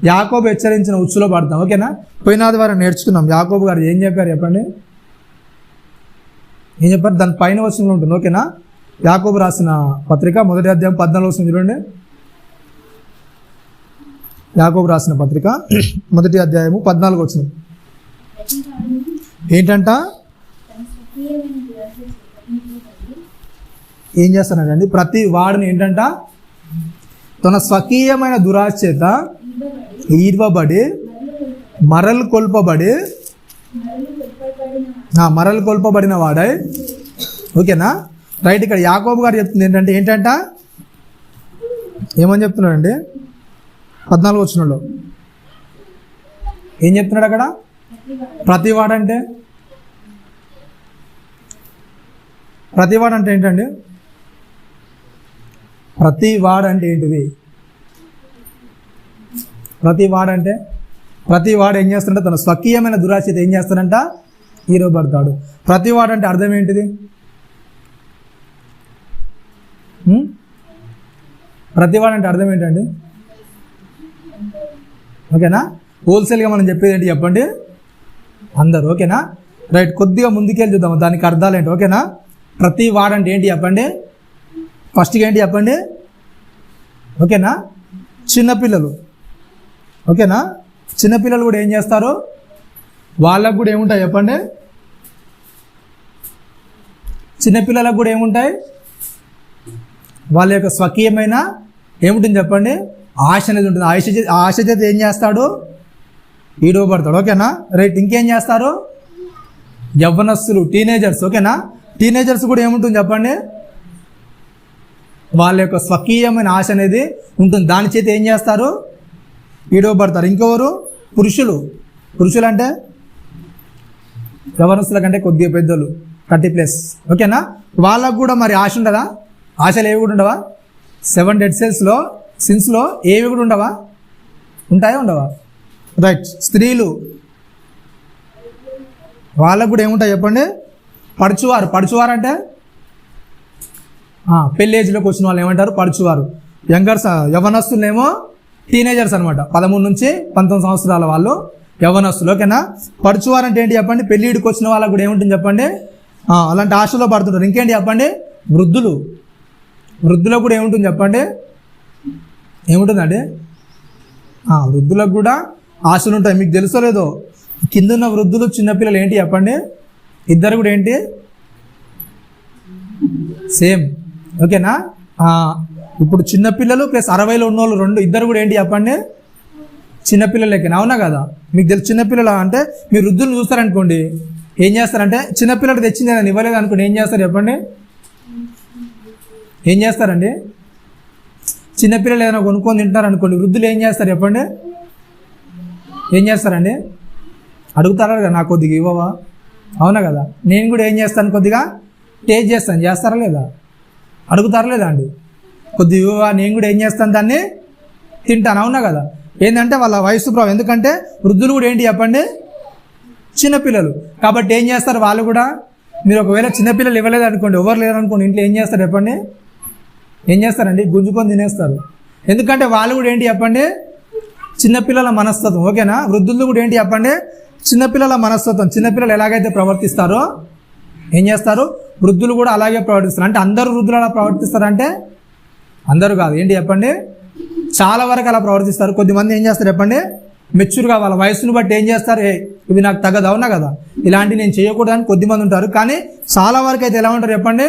యాకోబు హెచ్చరించిన ఉచ్చులో పడతాం. ఓకేనా? పోయిన ఆదివారం నేర్చుకున్నాం. యాకోబు గారు ఏం చెప్పారు చెప్పండి? ఏం చెప్పారు? దాని పైన వచనంలో ఉంటుంది. ఓకేనా? యాకోబు రాసిన పత్రిక 1వ అధ్యాయం 14వ వచనం చూడండి. యాకోబు రాసిన పత్రిక 1వ అధ్యాయము 14వ వచనం ఏంటంట? ఏం చేస్తానండి? ప్రతి వాడిని ఏంటంట? తన స్వకీయమైన దురాశ చేత ఈర్వబడి మరలు కొల్పబడిన వాడై. ఓకేనా? రైట్. ఇక్కడ యాకోబు గారు చెప్తుంది ఏంటంట? ఏమని చెప్తున్నాడండి? 14వ వచనంలో ఏం చెప్తున్నాడు అక్కడ? ప్రతివాడంటే ఏంటండి? ప్రతివాడంటే ఏంటిది? ప్రతివాడు ఏం చేస్తాడంటే తన స్వకీయమైన దురాశతో ఏం చేస్తాడంట? ఈరోబడతాడు. ప్రతివాడంటే అర్థం ఏంటిది? ప్రతివాడంటే అర్థం ఏంటండి? ఓకేనా? హోల్సేల్గా మనం చెప్పేది ఏంటి చెప్పండి? అందరు. ఓకేనా? రైట్. కొద్దిగా ముందుకెళ్ళి చూద్దాం దానికి అర్థాలు ఏంటి. ఓకేనా? ప్రతి వాడంటే ఏంటి చెప్పండి? ఫస్ట్గా ఏంటి చెప్పండి? ఓకేనా? చిన్నపిల్లలు. ఓకేనా? చిన్నపిల్లలు కూడా ఏం చేస్తారు? వాళ్ళకు కూడా ఏముంటాయి చెప్పండి? చిన్నపిల్లలకు కూడా ఏముంటాయి? వాళ్ళ యొక్క స్వకీయమైన ఏముంటుంది చెప్పండి? ఆశ అనేది ఉంటుంది. ఆశ చేత ఏం చేస్తాడు? ఈడవబడతాడు. ఓకేనా? రైట్. ఇంకేం చేస్తారు? యవ్వనస్తులు, టీనేజర్స్. ఓకేనా? టీనేజర్స్ కూడా ఏముంటుంది చెప్పండి? వాళ్ళ యొక్క స్వకీయమైన ఆశ అనేది ఉంటుంది. దాని చేత ఏం చేస్తారు? ఈడవబడతారు. ఇంకెవరు? పురుషులు అంటే యవ్వనస్తుల కంటే కొద్దిగా పెద్దలు, 30+. ఓకేనా? వాళ్ళకు కూడా మరి ఆశ ఉండదా? ఆశలు ఏవి కూడా ఉండవా? 7 డెడ్ సిన్స్లో ఏవి కూడా ఉండవా? ఉంటాయా? ఉండవా? రైట్. స్త్రీలు, వాళ్ళకు కూడా ఏముంటాయి చెప్పండి? పడుచువారు అంటే పెళ్లి ఏజ్లోకి వచ్చిన వాళ్ళు ఏమంటారు? పడుచువారు. యవ్వనస్తులేమో టీనేజర్స్ అనమాట. 13 నుంచి 19 సంవత్సరాల వాళ్ళు యవ్వనస్తులు. ఓకేనా? పడుచువారు అంటే ఏంటి చెప్పండి? పెళ్ళిడికి వచ్చిన వాళ్ళకు కూడా ఏముంటుంది చెప్పండి? అలాంటి ఆశలో పడుతుంటారు. ఇంకేంటి చెప్పండి, వృద్ధులకు కూడా ఏముంటుంది చెప్పండి, ఏముంటుందండి? వృద్ధులకు కూడా ఆశలు ఉంటాయి. మీకు తెలుసో లేదో, కింద ఉన్న వృద్ధులు చిన్నపిల్లలు ఏంటి చెప్పండి, ఇద్దరు కూడా ఏంటి సేమ్. ఓకేనా? ఇప్పుడు చిన్నపిల్లలు ప్లస్ 60లో ఉన్నోళ్ళు ఇద్దరు కూడా ఏంటి చెప్పండి, చిన్నపిల్లలకి. అవునా కదా? మీకు తెలుసు చిన్నపిల్లలు అంటే మీరు వృద్ధులను చూస్తారనుకోండి, ఏం చేస్తారంటే చిన్నపిల్లలు తెచ్చింది నేను ఇవ్వలేదు అనుకోండి, ఏం చేస్తారు చెప్పండి, ఏం చేస్తారండి? చిన్నపిల్లలు ఏదైనా కొనుక్కొని తింటారు అనుకోండి, వృద్ధులు ఏం చేస్తారు చెప్పండి, ఏం చేస్తారండి? అడుగుతారా కదా, నాకు కొద్దిగా ఇవ్వవా? అవునా కదా? నేను కూడా ఏం చేస్తాను, కొద్దిగా టేస్ట్ చేస్తాను. చేస్తారా లేదా? అడుగుతారా లేదా అండి? కొద్దిగా ఇవ్వవా, నేను కూడా ఏం చేస్తాను, దాన్ని తింటాను. అవునా కదా? ఏంటంటే వాళ్ళ వయసు ప్రభావం. ఎందుకంటే వృద్ధులు కూడా ఏంటి చెప్పండి, చిన్నపిల్లలు. కాబట్టి ఏం చేస్తారు వాళ్ళు కూడా, మీరు ఒకవేళ చిన్నపిల్లలు ఇవ్వలేదు అనుకోండి, ఎవరు లేరు అనుకోండి, ఇంట్లో ఏం చేస్తారు చెప్పండి, ఏం చేస్తారండి, గుంజుకొని తినేస్తారు. ఎందుకంటే వాళ్ళు కూడా ఏంటి చెప్పండి, చిన్నపిల్లల మనస్తత్వం. ఓకేనా? వృద్ధులు కూడా ఏంటి చెప్పండి, చిన్నపిల్లల మనస్తత్వం. చిన్నపిల్లలు ఎలాగైతే ప్రవర్తిస్తారో ఏం చేస్తారు, వృద్ధులు కూడా అలాగే ప్రవర్తిస్తారు. అంటే అందరూ వృద్ధులు అలా ప్రవర్తిస్తారంటే అందరూ కాదు, ఏంటి చెప్పండి, చాలా వరకు అలా ప్రవర్తిస్తారు. కొద్దిమంది ఏం చేస్తారు చెప్పండి, మెచ్యూర్గా వాళ్ళ వయసును బట్టి ఏం చేస్తారు, ఇవి నాకు తగ్గదు. అవునా కదా? ఇలాంటివి నేను చేయకూడదని కొద్దిమంది ఉంటారు. కానీ చాలా వరకు అయితే ఎలా ఉంటారు చెప్పండి,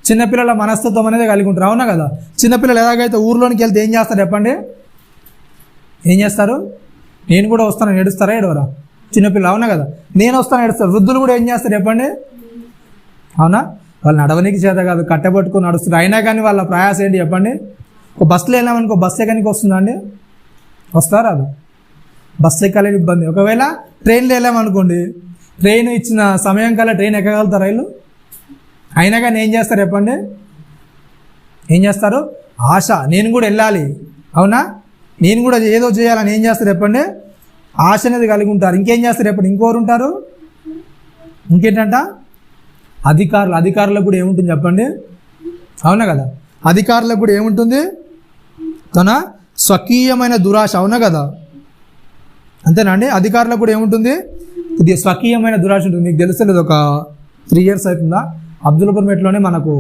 చిన్నపిల్లల మనస్తత్వం అనేది కలిగి ఉంటారు. అవునా కదా? చిన్నపిల్లలు ఎలాగైతే ఊర్లోనికి వెళ్తే ఏం చేస్తారు చెప్పండి, ఏం చేస్తారు, నేను కూడా వస్తాను ఏడుస్తారా, ఏడవరా? చిన్నపిల్లలు. అవునా కదా? నేను వస్తాను ఏడుస్తారు. వృద్ధులు కూడా ఏం చేస్తారు చెప్పండి, అవునా? వాళ్ళు నడవనికి చేత కాదు, కట్టబట్టుకుని నడుస్తారు. అయినా కానీ వాళ్ళ ప్రయాసం ఏంటి చెప్పండి, ఒక బస్సులో వెళ్ళామనుకో, బస్సు ఎక్కడానికి వస్తుందా అండి, వస్తారా? అది బస్సు ఎక్కలేని ఇబ్బంది. ఒకవేళ ట్రైన్లో వెళ్ళామనుకోండి, ట్రైన్ ఇచ్చిన సమయం కల్లా ట్రైన్ ఎక్కగలుగుతారా వీళ్ళు? అయినా కానీ ఏం చేస్తారు చెప్పండి, ఏం చేస్తారు, ఆశ, నేను కూడా వెళ్ళాలి, అవునా, నేను కూడా ఏదో చేయాలని ఏం చేస్తారు చెప్పండి, ఆశ అనేది కలిగి ఉంటారు. ఇంకేం చేస్తారు చెప్పండి, ఇంకోరు ఉంటారు, ఇంకేంటంట అధికారులకు కూడా ఏముంటుంది చెప్పండి, అవునా కదా? అధికారులకు కూడా ఏముంటుంది, తన స్వకీయమైన దురాశ. అవునా కదా? అంతేనా అండి? అధికారులకు కూడా ఏముంటుంది, కొద్దిగా స్వకీయమైన దురాశ ఉంటుంది. మీకు తెలుసలేదు, ఒక 3 years అవుతుందా, అబ్దుల్పూర్మేట్లోనే మనకు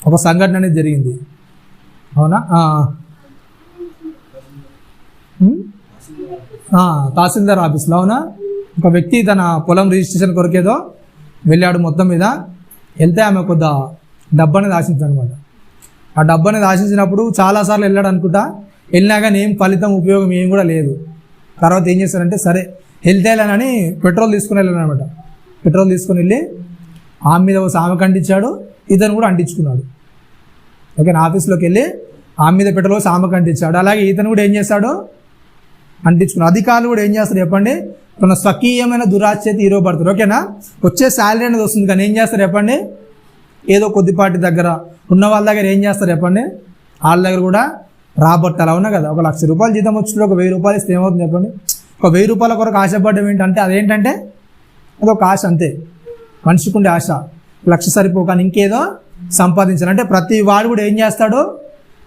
ఒక సంఘటన అనేది జరిగింది. అవునా? తహసీల్దార్ ఆఫీస్లో. అవునా? ఒక వ్యక్తి తన పొలం రిజిస్ట్రేషన్ కొరకేదో వెళ్ళాడు. మొత్తం మీద వెళ్తే ఆమె కొద్ది డబ్బు అనేది ఆశించింది అనమాట. ఆ డబ్బు అనేది ఆశించినప్పుడు చాలాసార్లు వెళ్ళాడు అనుకుంటా. వెళ్ళినా కానీ ఏం ఫలితం ఉపయోగం ఏం కూడా లేదు. తర్వాత ఏం చేశారంటే, సరే వెళ్తే వెళ్ళానని పెట్రోల్ తీసుకుని వెళ్ళాను అనమాట. పెట్రోల్ తీసుకుని వెళ్ళి ఆమె మీద ఒక ఆమెకు అంటించాడు, ఇతను కూడా అంటించుకున్నాడు. ఓకే, నా ఆఫీస్లోకి వెళ్ళి ఆమె మీద పెట్రోల్ ఆమెకు అంటించాడు. అలాగే ఇతను కూడా ఏం చేశాడు, అంటించుకున్నాడు. అధికారులు కూడా ఏం చేస్తారు చెప్పండి, తన స్వకీయమైన దురాశ చేతి ఈరోపడతారు. ఓకేనా? వచ్చే శాలరీ అనేది వస్తుంది, కానీ ఏం చేస్తారు చెప్పండి, ఏదో కొద్దిపాటి దగ్గర ఉన్న వాళ్ళ దగ్గర ఏం చేస్తారు చెప్పండి, వాళ్ళ దగ్గర కూడా రాబట్టాలి. అవునా కదా? ఒక 1,00,000 రూపాయలు జీతం వచ్చినప్పుడు ఒక 1,000 రూపాయలు ఇస్తే ఏమవుతుంది చెప్పండి? ఒక 1,000 రూపాయల కొరకు ఆశపడ్డం ఏంటంటే అదేంటంటే అదొక ఆశ, అంతే. మనిషికి ఉండే ఆశ 1,00,000 సరిపోక ఇంకేదో సంపాదించాలి. అంటే ప్రతి వాడు కూడా ఏం చేస్తాడు,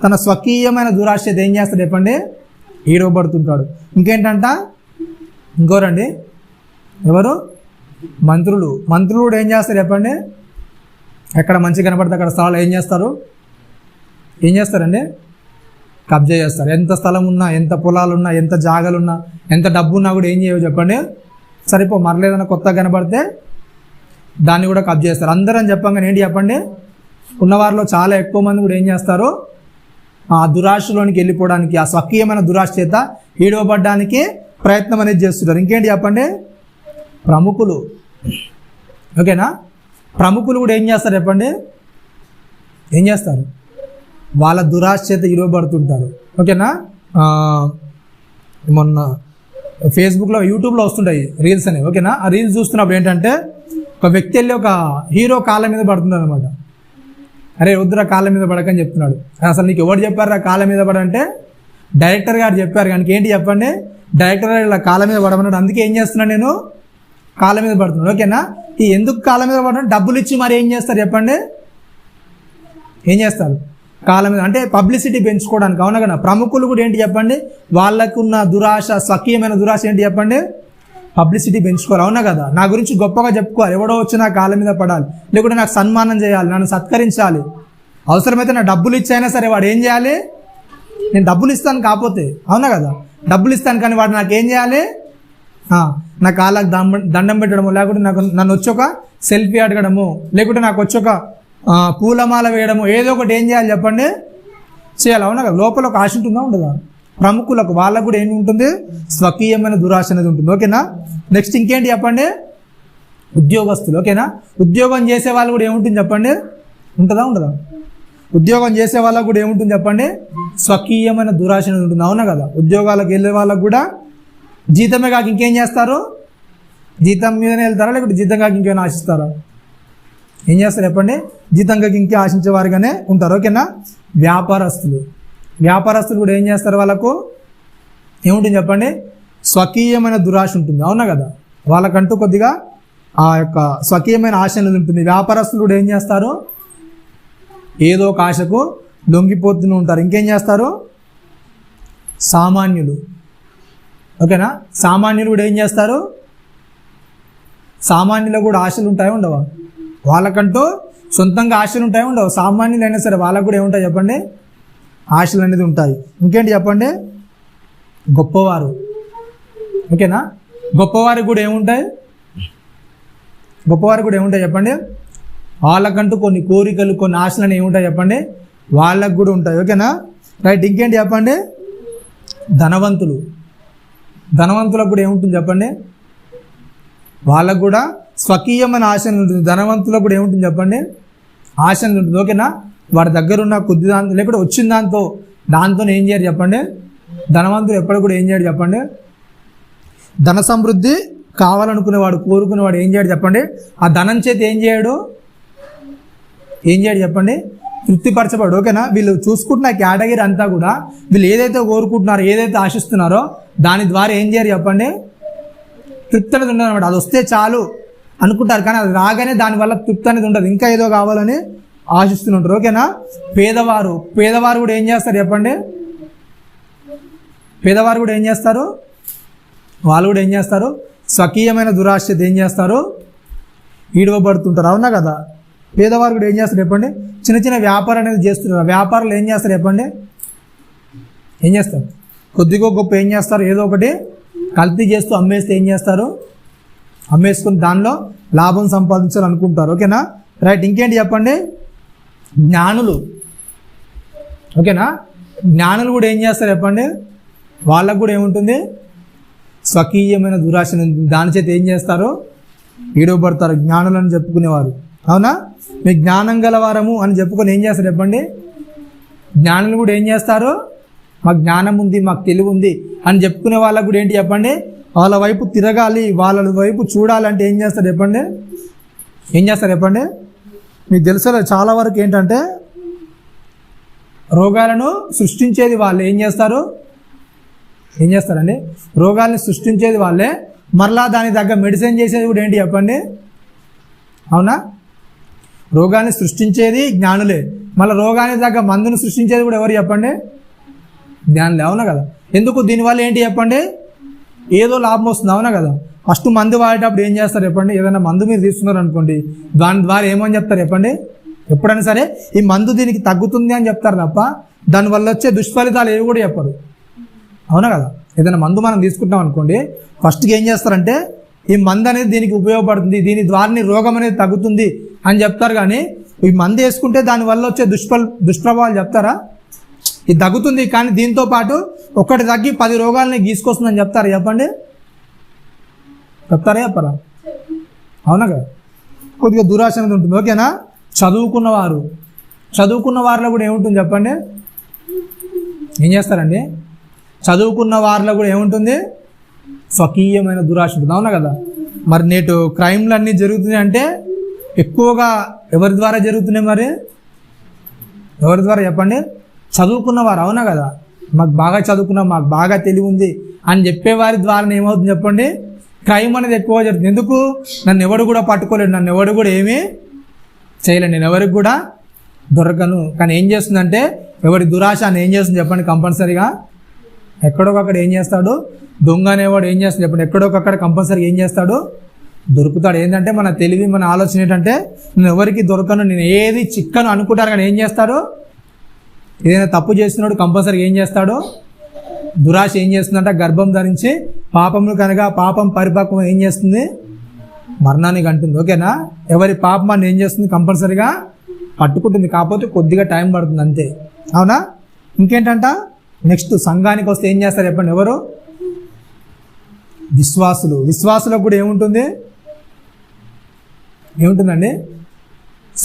తన స్వకీయమైన దురాశ ఏం చేస్తాడు చెప్పండి, ఈడవబడుతుంటాడు. ఇంకేంటంట, ఇంకోరండి ఎవరు, మంత్రులు కూడా ఏం చేస్తారు చెప్పండి, ఎక్కడ మంచి కనపడితే అక్కడ స్థలాలు ఏం చేస్తారండి, కబ్జా చేస్తారు. ఎంత స్థలం ఉన్నా, ఎంత పొలాలున్నా, ఎంత జాగాలున్నా, ఎంత డబ్బు ఉన్నా కూడా ఏం చేయవు చెప్పండి, సరిపో మరలేదన్నా కొత్తగా కనపడితే దాన్ని కూడా కబ్జా చేస్తారు. అందరూ అని చెప్పంగానే ఏంటి చెప్పండి, ఉన్నవారిలో చాలా ఎక్కువ మంది కూడా ఏం చేస్తారు, ఆ దురాశలోనికి వెళ్ళిపోవడానికి, ఆ స్వకీయమైన దురాశ చేత ఈడవబడ్డానికి ప్రయత్నం అనేది చేస్తున్నారు. ఇంకేంటి చెప్పండి, ప్రముఖులు. ఓకేనా? ప్రముఖులు కూడా ఏం చేస్తారు చెప్పండి, ఏం చేస్తారు, వాళ్ళ దురాశ చేత ఈడవబడుతుంటారు. ఓకేనా? మొన్న ఫేస్బుక్లో, యూట్యూబ్లో వస్తుంటాయి రీల్స్ అనేవి. ఓకేనా? ఆ రీల్స్ చూస్తున్నప్పుడు ఏంటంటే, ఒక వ్యక్తి వెళ్ళి ఒక హీరో కాళ్ళ మీద పడుతున్నాడు అనమాట. అరే వద్దురా కాళ్ళ మీద పడకని చెప్తున్నాడు. అసలు నీకు ఎవరు చెప్పారా కాళ్ళ మీద పడంటే, డైరెక్టర్ గారు చెప్పారు. కానీ ఏంటి చెప్పండి, డైరెక్టర్ గారు ఇలా కాళ్ళ మీద పడమన్నాడు, అందుకే ఏం చేస్తున్నాను నేను, కాళ్ళ మీద పడుతున్నాడు. ఓకేనా? ఈ ఎందుకు కాళ్ళ మీద పడడం, డబ్బులు ఇచ్చి మరి ఏం చేస్తారు చెప్పండి, ఏం చేస్తారు కాళ్ళ మీద, అంటే పబ్లిసిటీ పెంచుకోవడానికి. అవునా కదా? ప్రముఖులు కూడా ఏంటి చెప్పండి, వాళ్ళకున్న దురాశ, స్వకీయమైన దురాశ ఏంటి చెప్పండి, పబ్లిసిటీ పెంచుకోవాలి, అవునా కదా? నా గురించి గొప్పగా చెప్పుకోవాలి, ఎవడో వచ్చి నా కాళ్ళ మీద పడాలి, లేకుంటే నాకు సన్మానం చేయాలి, నన్ను సత్కరించాలి, అవసరమైతే నా డబ్బులు ఇచ్చైనా సరే వాడు ఏం చేయాలి, నేను డబ్బులు ఇస్తాను కాకపోతే, అవునా కదా? డబ్బులు ఇస్తాను కానీ వాడు నాకేం చేయాలి, నా కాళ్ళకు దండం పెట్టడము, లేకుంటే నన్ను వచ్చొక సెల్ఫీ అడగడము, లేకుంటే నాకు వచ్చొక పూలమాల వేయడము, ఏదో ఒకటి ఏం చేయాలి చెప్పండి, చేయాలి, అవునా కదా? లోపల ఒక ఆశ ఉంటుందా ఉండదా? ప్రముఖులకు వాళ్ళకు కూడా ఏమి ఉంటుంది, స్వకీయమైన దురాశ అనేది ఉంటుంది, ఓకేనా? నెక్స్ట్ ఇంకేంటి చెప్పండి, ఉద్యోగస్తులు, ఓకేనా? ఉద్యోగం చేసే వాళ్ళు కూడా ఏముంటుంది చెప్పండి, ఉంటుందా ఉండదా? ఉద్యోగం చేసే వాళ్ళకు కూడా ఏముంటుంది చెప్పండి, స్వకీయమైన దురాశ అనేది ఉంటుంది, అవునా కదా? ఉద్యోగాలకు వెళ్ళే వాళ్ళకు కూడా జీతమే కాక ఇంకేం చేస్తారు, జీతం మీదనే వెళ్తారా, లేకపోతే జీతం కాక ఇంకేమైనా ఆశిస్తారా? ఏం చేస్తారు చెప్పండి, జీతం కాక ఇంకే ఆశించే వారుగానే ఉంటారు, ఓకేనా? వ్యాపారస్తులు కూడా ఏం చేస్తారు, వాళ్ళకు ఏముంటుంది చెప్పండి, స్వకీయమైన దురాశ ఉంటుంది, అవునా కదా? వాళ్ళకంటూ కొద్దిగా ఆ యొక్క స్వకీయమైన ఆశ అనేది ఉంటుంది. వ్యాపారస్తులు కూడా ఏం చేస్తారు, ఏదో ఒక ఆశకు లొంగిపోతూ ఉంటారు. ఇంకేం చేస్తారు, సామాన్యులు, ఓకేనా? సామాన్యులు కూడా ఏం చేస్తారు, సామాన్యులకు కూడా ఆశలు ఉంటాయో ఉండవా? వాళ్ళకంటూ సొంతంగా ఆశలు ఉంటాయో ఉండవు? సామాన్యులు అయినా సరే వాళ్ళకు కూడా ఏముంటాయి చెప్పండి, ఆశలు అనేది ఉంటాయి. ఇంకేంటి చెప్పండి, గొప్పవారు, ఓకేనా? గొప్పవారికి కూడా ఏముంటాయి చెప్పండి, వాళ్ళకంటూ కొన్ని కోరికలు, కొన్ని ఆశలు అనేవి ఏముంటాయి చెప్పండి, వాళ్ళకు కూడా ఉంటాయి, ఓకేనా? రైట్. ఇంకేంటి చెప్పండి, ధనవంతులకు కూడా ఏముంటుంది చెప్పండి, వాళ్ళకు కూడా స్వకీయమైన ఆశ ఉంటుంది. ధనవంతులకు కూడా ఏముంటుంది చెప్పండి, ఆశ ఉంటుంది, ఓకేనా? వాడి దగ్గర ఉన్న కొద్ది దాంతో, లేకపోతే వచ్చిన దాంతో ఏం చేయరు చెప్పండి, ధనవంతులు ఎప్పుడు కూడా ఏం చేయడు చెప్పండి, ధన సమృద్ధి కావాలనుకునేవాడు, కోరుకునేవాడు ఏం చేయడు చెప్పండి, ఆ ధనం చేతి ఏం చేయడు చెప్పండి, తృప్తిపరచబడు, ఓకేనా? వీళ్ళు చూసుకుంటున్న కేటగిరీ అంతా కూడా వీళ్ళు ఏదైతే కోరుకుంటున్నారో, ఏదైతే ఆశిస్తున్నారో దాని ద్వారా ఏం చేయరు చెప్పండి, తృప్తి అనేది ఉండదు అనమాట. అది వస్తే చాలు అనుకుంటారు, కానీ అది రాగానే దానివల్ల తృప్తి అనేది ఉండదు, ఇంకా ఏదో కావాలని ఆశిస్తుంటారు, ఓకేనా? పేదవారు కూడా ఏం చేస్తారు చెప్పండి, పేదవారు కూడా ఏం చేస్తారు, వాళ్ళు కూడా ఏం చేస్తారు, స్వకీయమైన దురాశతో ఏం చేస్తారు, ఈడవబడుతుంటారు, అవునా కదా? పేదవారు కూడా ఏం చేస్తారు చెప్పండి, చిన్న చిన్న వ్యాపారం అనేది చేస్తున్నారు. వ్యాపారాలు ఏం చేస్తారు చెప్పండి, ఏం చేస్తారు, కొద్దిగా గొప్ప ఏం చేస్తారు, ఏదో ఒకటి కల్తీ చేస్తూ అమ్మేస్తే ఏం చేస్తారు, అమ్మేసుకుని దానిలో లాభం సంపాదించాలనుకుంటారు, ఓకేనా? రైట్. ఇంకేంటి చెప్పండి, జ్ఞానులు, ఓకేనా? జ్ఞానులు కూడా ఏం చేస్తారు చెప్పండి, వాళ్ళకు కూడా ఏముంటుంది, స్వకీయమైన దురాశ, దాని చేత ఏం చేస్తారు, ఈడవబడతారు. జ్ఞానులు అని చెప్పుకునేవారు, అవునా? మీ జ్ఞానం గలవారము అని చెప్పుకొని ఏం చేస్తారు చెప్పండి, జ్ఞానులు కూడా ఏం చేస్తారు, మాకు జ్ఞానం ఉంది, మాకు తెలివి ఉంది అని చెప్పుకునే వాళ్ళకు కూడా ఏంటి చెప్పండి, వాళ్ళ వైపు తిరగాలి, వాళ్ళ వైపు చూడాలంటే ఏం చేస్తారు చెప్పండి, మీకు తెలుసా చాలా వరకు ఏంటంటే రోగాలను సృష్టించేది వాళ్ళే. ఏం చేస్తారండి, రోగాలను సృష్టించేది వాళ్ళే, మరలా దాని తగ్గ మెడిసిన్ చేసేది కూడా ఏంటి చెప్పండి, అవునా? రోగాన్ని సృష్టించేది జ్ఞానులే, మళ్ళీ రోగానికి తగ్గ మందును సృష్టించేది కూడా ఎవరు చెప్పండి, జ్ఞానులే, అవునా కదా? ఎందుకు, దీనివల్ల ఏంటి చెప్పండి, ఏదో లాభం వస్తుంది, అవునా కదా? ఫస్ట్ మందు వాడేటప్పుడు ఏం చేస్తారు చెప్పండి, ఏదైనా మందు మీరు తీసుకున్నారు అనుకోండి, దాని ద్వారా ఏమని చెప్తారు చెప్పండి, ఎప్పుడైనా సరే ఈ మందు దీనికి తగ్గుతుంది అని చెప్తారు తప్ప దానివల్ల వచ్చే దుష్ఫలితాలు ఏవి కూడా చెప్పరు, అవునా కదా? ఏదైనా మందు మనం తీసుకుంటాం అనుకోండి, ఫస్ట్కి ఏం చేస్తారంటే ఈ మందు అనేది దీనికి ఉపయోగపడుతుంది, దీని ద్వారా రోగం అనేది తగ్గుతుంది అని చెప్తారు, కానీ ఈ మందు వేసుకుంటే దానివల్ల వచ్చే దుష్ప్రభావాలు చెప్తారా? ఇది తగ్గుతుంది కానీ దీంతో పాటు ఒకటి తగ్గి 10 రోగాలని గీసుకొస్తుందని చెప్తారా చెప్పండి, చెప్పరా? అవునా కదా? కొద్దిగా దురాశ అనేది ఉంటుంది, ఓకేనా? చదువుకున్న వారిలో కూడా ఏముంటుంది చెప్పండి, ఏం చేస్తారండి, చదువుకున్న వారిలో కూడా ఏముంటుంది, స్వకీయమైన దురాశ ఉంటుంది, అవునా కదా? మరి నేటు క్రైమ్లు అన్నీ జరుగుతున్నాయి అంటే ఎక్కువగా ఎవరి ద్వారా జరుగుతున్నాయి, మరి ఎవరి ద్వారా చెప్పండి, చదువుకున్నవారు, అవునా కదా? మాకు బాగా చదువుకున్నాం, మాకు బాగా తెలివి ఉంది అని చెప్పేవారి ద్వారా ఏమవుతుంది చెప్పండి, క్రైమ్ అనేది ఎక్కువ జరుగుతుంది. ఎందుకు, నన్ను ఎవడు కూడా పట్టుకోలేడు, నన్ను ఎవడు కూడా ఏమీ చేయలేడు, నేను ఎవరికి కూడా దొరకను. కానీ ఏం చేస్తుందంటే ఎవరి దురాశ అని ఏం చేస్తుంది చెప్పండి, కంపల్సరీగా ఎక్కడొకక్కడ ఏం చేస్తాడు, దొంగ అనేవాడు ఏం చేస్తాడు చెప్పండి, ఎక్కడొకక్కడ కంపల్సరీ ఏం చేస్తాడు, దొరుకుతాడు. ఏంటంటే మన తెలివి, మన ఆలోచన ఏంటంటే నేను ఎవరికి దొరకను, నేను ఏది చిక్కను అనుకుంటారు. కానీ ఏం చేస్తాడు, ఏదైనా తప్పు చేస్తున్నాడు కంపల్సరీ ఏం చేస్తాడు, దురాశ ఏం చేస్తుందంట, గర్భం ధరించి పాపములు కనుక పాపం పరిపక్వం ఏం చేస్తుంది, మరణానికి అంటుంది. ఓకేనా, ఎవరి పాపమాన్ని ఏం చేస్తుంది, కంపల్సరీగా పట్టుకుంటుంది. కాకపోతే కొద్దిగా టైం పడుతుంది అంతే. అవునా, ఇంకేంటంట నెక్స్ట్ సంఘానికి వస్తే ఏం చేస్తారు చెప్పండి, ఎవరు, విశ్వాసులు. విశ్వాసులకు కూడా ఏముంటుందండి,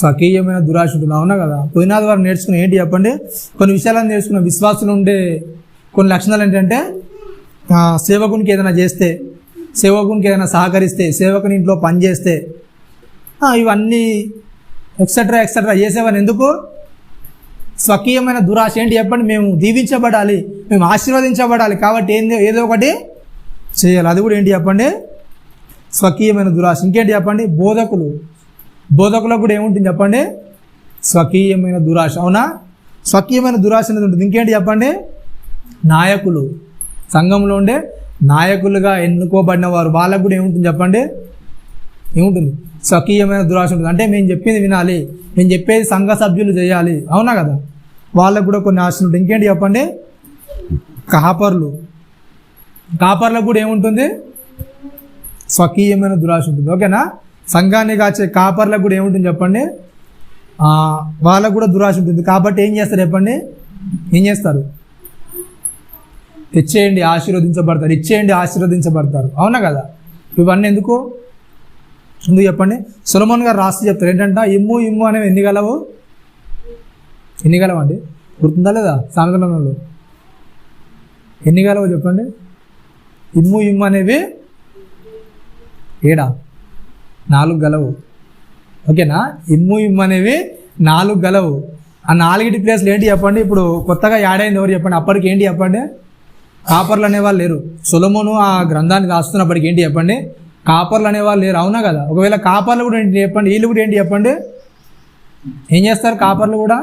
స్వకీయమైన దురాశ ఉంటుంది. అవునా కదా, పోయినాది వారు నేర్చుకున్న ఏంటి చెప్పండి, కొన్ని విషయాలను నేర్చుకున్న. విశ్వాసులు ఉండే కొన్ని లక్షణాలు ఏంటంటే సేవకునికి ఏదైనా చేస్తే, సేవకునికి ఏదైనా సహకరిస్తే, సేవకుని ఇంట్లో పని చేస్తే, ఇవన్నీ ఎక్సెట్రా చేసేవారు. ఎందుకు, స్వకీయమైన దురాశ ఏంటి చెప్పండి, మేము దీవించబడాలి, మేము ఆశీర్వదించబడాలి కాబట్టి ఏదో ఒకటి చేయాలి. అది కూడా ఏంటి చెప్పండి, స్వకీయమైన దురాశ. ఇంకేంటి చెప్పండి, బోధకులకు కూడా ఏముంటుంది చెప్పండి, స్వకీయమైన దురాశ. అవునా, స్వకీయమైన దురాశ అనేది ఉంటుంది. ఇంకేంటి చెప్పండి, నాయకులు, సంఘంలో ఉండే నాయకులుగా ఎన్నుకోబడిన వారు, వాళ్ళకు కూడా ఏముంటుంది చెప్పండి, ఏముంటుంది, స్వకీయమైన దురాశ ఉంటుంది. అంటే మేము చెప్పింది వినాలి, మేము చెప్పేది సంఘ సభ్యులు చేయాలి. అవునా కదా, వాళ్ళకు కూడా కొన్ని ఆశలు ఉంటాయి. ఇంకేంటి చెప్పండి, కాపర్లకు కూడా ఏముంటుంది, స్వకీయమైన దురాశ ఉంటుంది. ఓకేనా, సంఘాన్ని కాచే కాపర్లకు కూడా ఏముంటుంది చెప్పండి, వాళ్ళకు కూడా దురాశ ఉంటుంది. కాబట్టి ఏం చేస్తారు చెప్పండి, ఏం చేస్తారు, తెచ్చేయండి ఆశీర్వదించబడతారు, ఇచ్చేయండి ఆశీర్వదించబడతారు. అవునా కదా, ఇవన్నీ ఎందుకు చెప్పండి. సొలొమోన్ గారు రాసి చెప్తారు ఏంటంటే, ఇమ్ము అనేవి ఎన్ని గలవు అండి, గుర్తుందా లేదా, సామెతలలో ఎన్ని గలవు చెప్పండి, ఇమ్ము అనేవి 4 గలవు. ఓకేనా, ఇమ్ము అనేవి 4 గలవు. ఆ 4 ప్లేస్లు ఏంటి చెప్పండి, ఇప్పుడు కొత్తగా యాడ్ అయింది ఎవరు చెప్పండి, అప్పటికి ఏంటి చెప్పండి, కాపర్లు అనేవాళ్ళు లేరు. సొలొమోను ఆ గ్రంథాన్ని రాస్తున్నప్పటికి ఏంటి చెప్పండి, కాపర్లు అనేవాళ్ళు లేరు. అవునా కదా, ఒకవేళ కాపర్లు కూడా ఏంటి చెప్పండి, వీళ్ళు కూడా ఏంటి చెప్పండి, ఏం చేస్తారు, కాపర్లు కూడా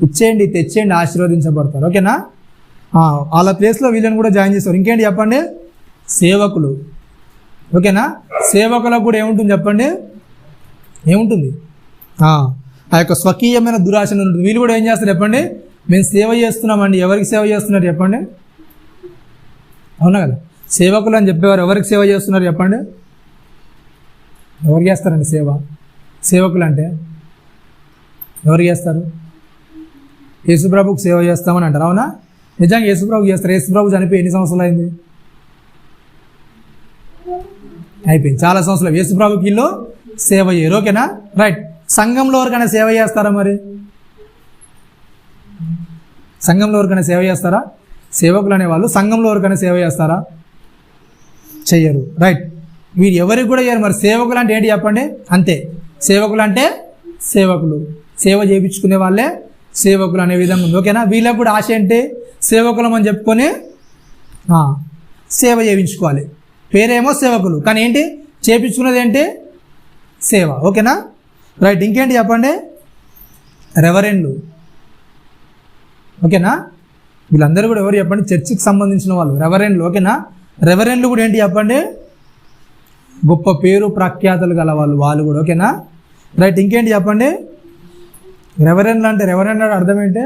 ఇచ్చేయండి తెచ్చేయండి ఆశీర్వదించబడతారు. ఓకేనా, వాళ్ళ ప్లేస్లో వీళ్ళని కూడా జాయిన్ చేస్తారు. ఇంకేంటి చెప్పండి, సేవకులు. ఓకేనా, సేవకులకు కూడా ఏముంటుంది చెప్పండి, ఏముంటుంది, ఆ యొక్క స్వకీయమైన దురాశ ఉంటుంది. వీళ్ళు కూడా ఏం చేస్తారు చెప్పండి, మేము సేవ చేస్తున్నామండి. ఎవరికి సేవ చేస్తున్నారు చెప్పండి, అవునా కదా, సేవకులు అని చెప్పేవారు ఎవరికి సేవ చేస్తున్నారు చెప్పండి, ఎవరికి చేస్తారండి సేవకులు అంటే ఎవరికి చేస్తారు, యేసుప్రభుకు సేవ చేస్తామని అంటారు. అవునా, నిజంగా యేసుప్రభుకు చేస్తారు. యేసుప్రభు చనిపోయి ఎన్ని సంవత్సరాలు అయింది, అయిపోయింది, చాలా సంవత్సరాలు. యేసుప్రభుకి వీళ్ళు సేవ చేయరు. ఓకేనా, రైట్. సంఘంలో ఎవరికైనా సేవ చేస్తారా, మరి సంఘంలో ఎవరికైనా సేవ చేస్తారా, సేవకులు అనేవాళ్ళు సంఘంలో ఎవరికైనా సేవ చేస్తారా, చెయ్యరు. రైట్, వీరు ఎవరికి కూడా చేయరు. మరి సేవకులు అంటే ఏంటి చెప్పండి, అంతే, సేవకులు అంటే సేవకులు, సేవ చేయించుకునే వాళ్ళే సేవకులు అనే విధంగా ఉంది. ఓకేనా, వీళ్ళకు కూడా ఆశ ఏంటి, సేవకులం అని చెప్పుకొని సేవ చేయించుకోవాలి. పేరేమో సేవకులు, కానీ ఏంటి చేయించుకునేది ఏంటి, సేవ. ఓకేనా, రైట్. ఇంకేంటి చెప్పండి, రెవరెండ్లు. ఓకేనా, వీళ్ళందరూ కూడా ఎవరు చెప్పండి, చర్చికి సంబంధించిన వాళ్ళు, రెవరెండ్లు. ఓకేనా, రెవరెండ్లు కూడా ఏంటి చెప్పండి, గొప్ప పేరు ప్రఖ్యాతలు గల వాళ్ళు కూడా. ఓకేనా, రైట్. ఇంకేంటి చెప్పండి, రెవరెండ్లు అంటే అర్థం ఏంటి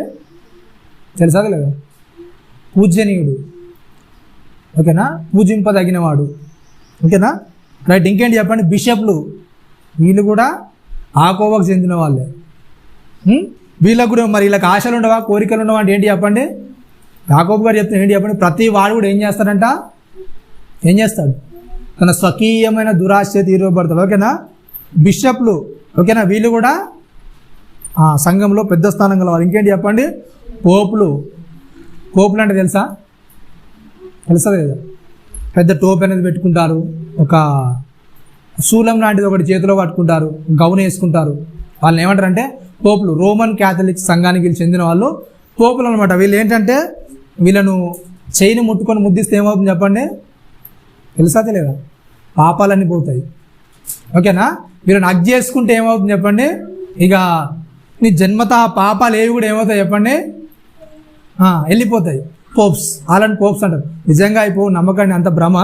తెలుసా లేదా, పూజనీయుడు. ఓకేనా, పూజింపదగినవాడు. ఓకేనా, రైట్. ఇంకేంటి చెప్పండి, బిషప్లు. వీళ్ళు కూడా ఆ కోవకు చెందిన వాళ్ళే. వీళ్ళకు కూడా మరి వీళ్ళకి ఆశలు ఉండవా, కోరికలు ఉండవా అంటే ఏంటి చెప్పండి, యాకోబు గారు చెప్తున్నారు ఏంటి చెప్పండి, ప్రతి వాడు కూడా ఏం చేస్తాడంట, ఏం చేస్తాడు, తన స్వకీయమైన దురాశ తీరబడతాడు. ఓకేనా, బిషప్లు. ఓకేనా, వీళ్ళు కూడా సంఘంలో పెద్ద స్థానం గలవారు. ఇంకేంటి చెప్పండి, పోపులు అంటే తెలుసా లేదా, పెద్ద టోప్ అనేది పెట్టుకుంటారు, ఒక శూలం లాంటిది ఒకటి చేతిలో పట్టుకుంటారు, గౌన్ వేసుకుంటారు. వాళ్ళని ఏమంటారంటే పోపులు. రోమన్ క్యాథలిక్ సంఘానికి చెందిన వాళ్ళు పోపులు అనమాట. వీళ్ళు ఏంటంటే వీళ్ళను చేయిని ముట్టుకొని ముద్దిస్తే ఏమవుతుంది చెప్పండి, తెలుసా తెలియదా, పాపాలన్నీ పోతాయి. ఓకేనా, వీళ్ళని హగ్ చేసుకుంటే ఏమవుతుంది చెప్పండి, ఇక నీ జన్మత పాపాలు ఏవి కూడా ఏమవుతాయి చెప్పండి, వెళ్ళిపోతాయి. పోప్స్, వాళ్ళని పోప్స్ అంటారు. నిజంగా అయిపో నమ్మకాన్ని అంత భ్రమ,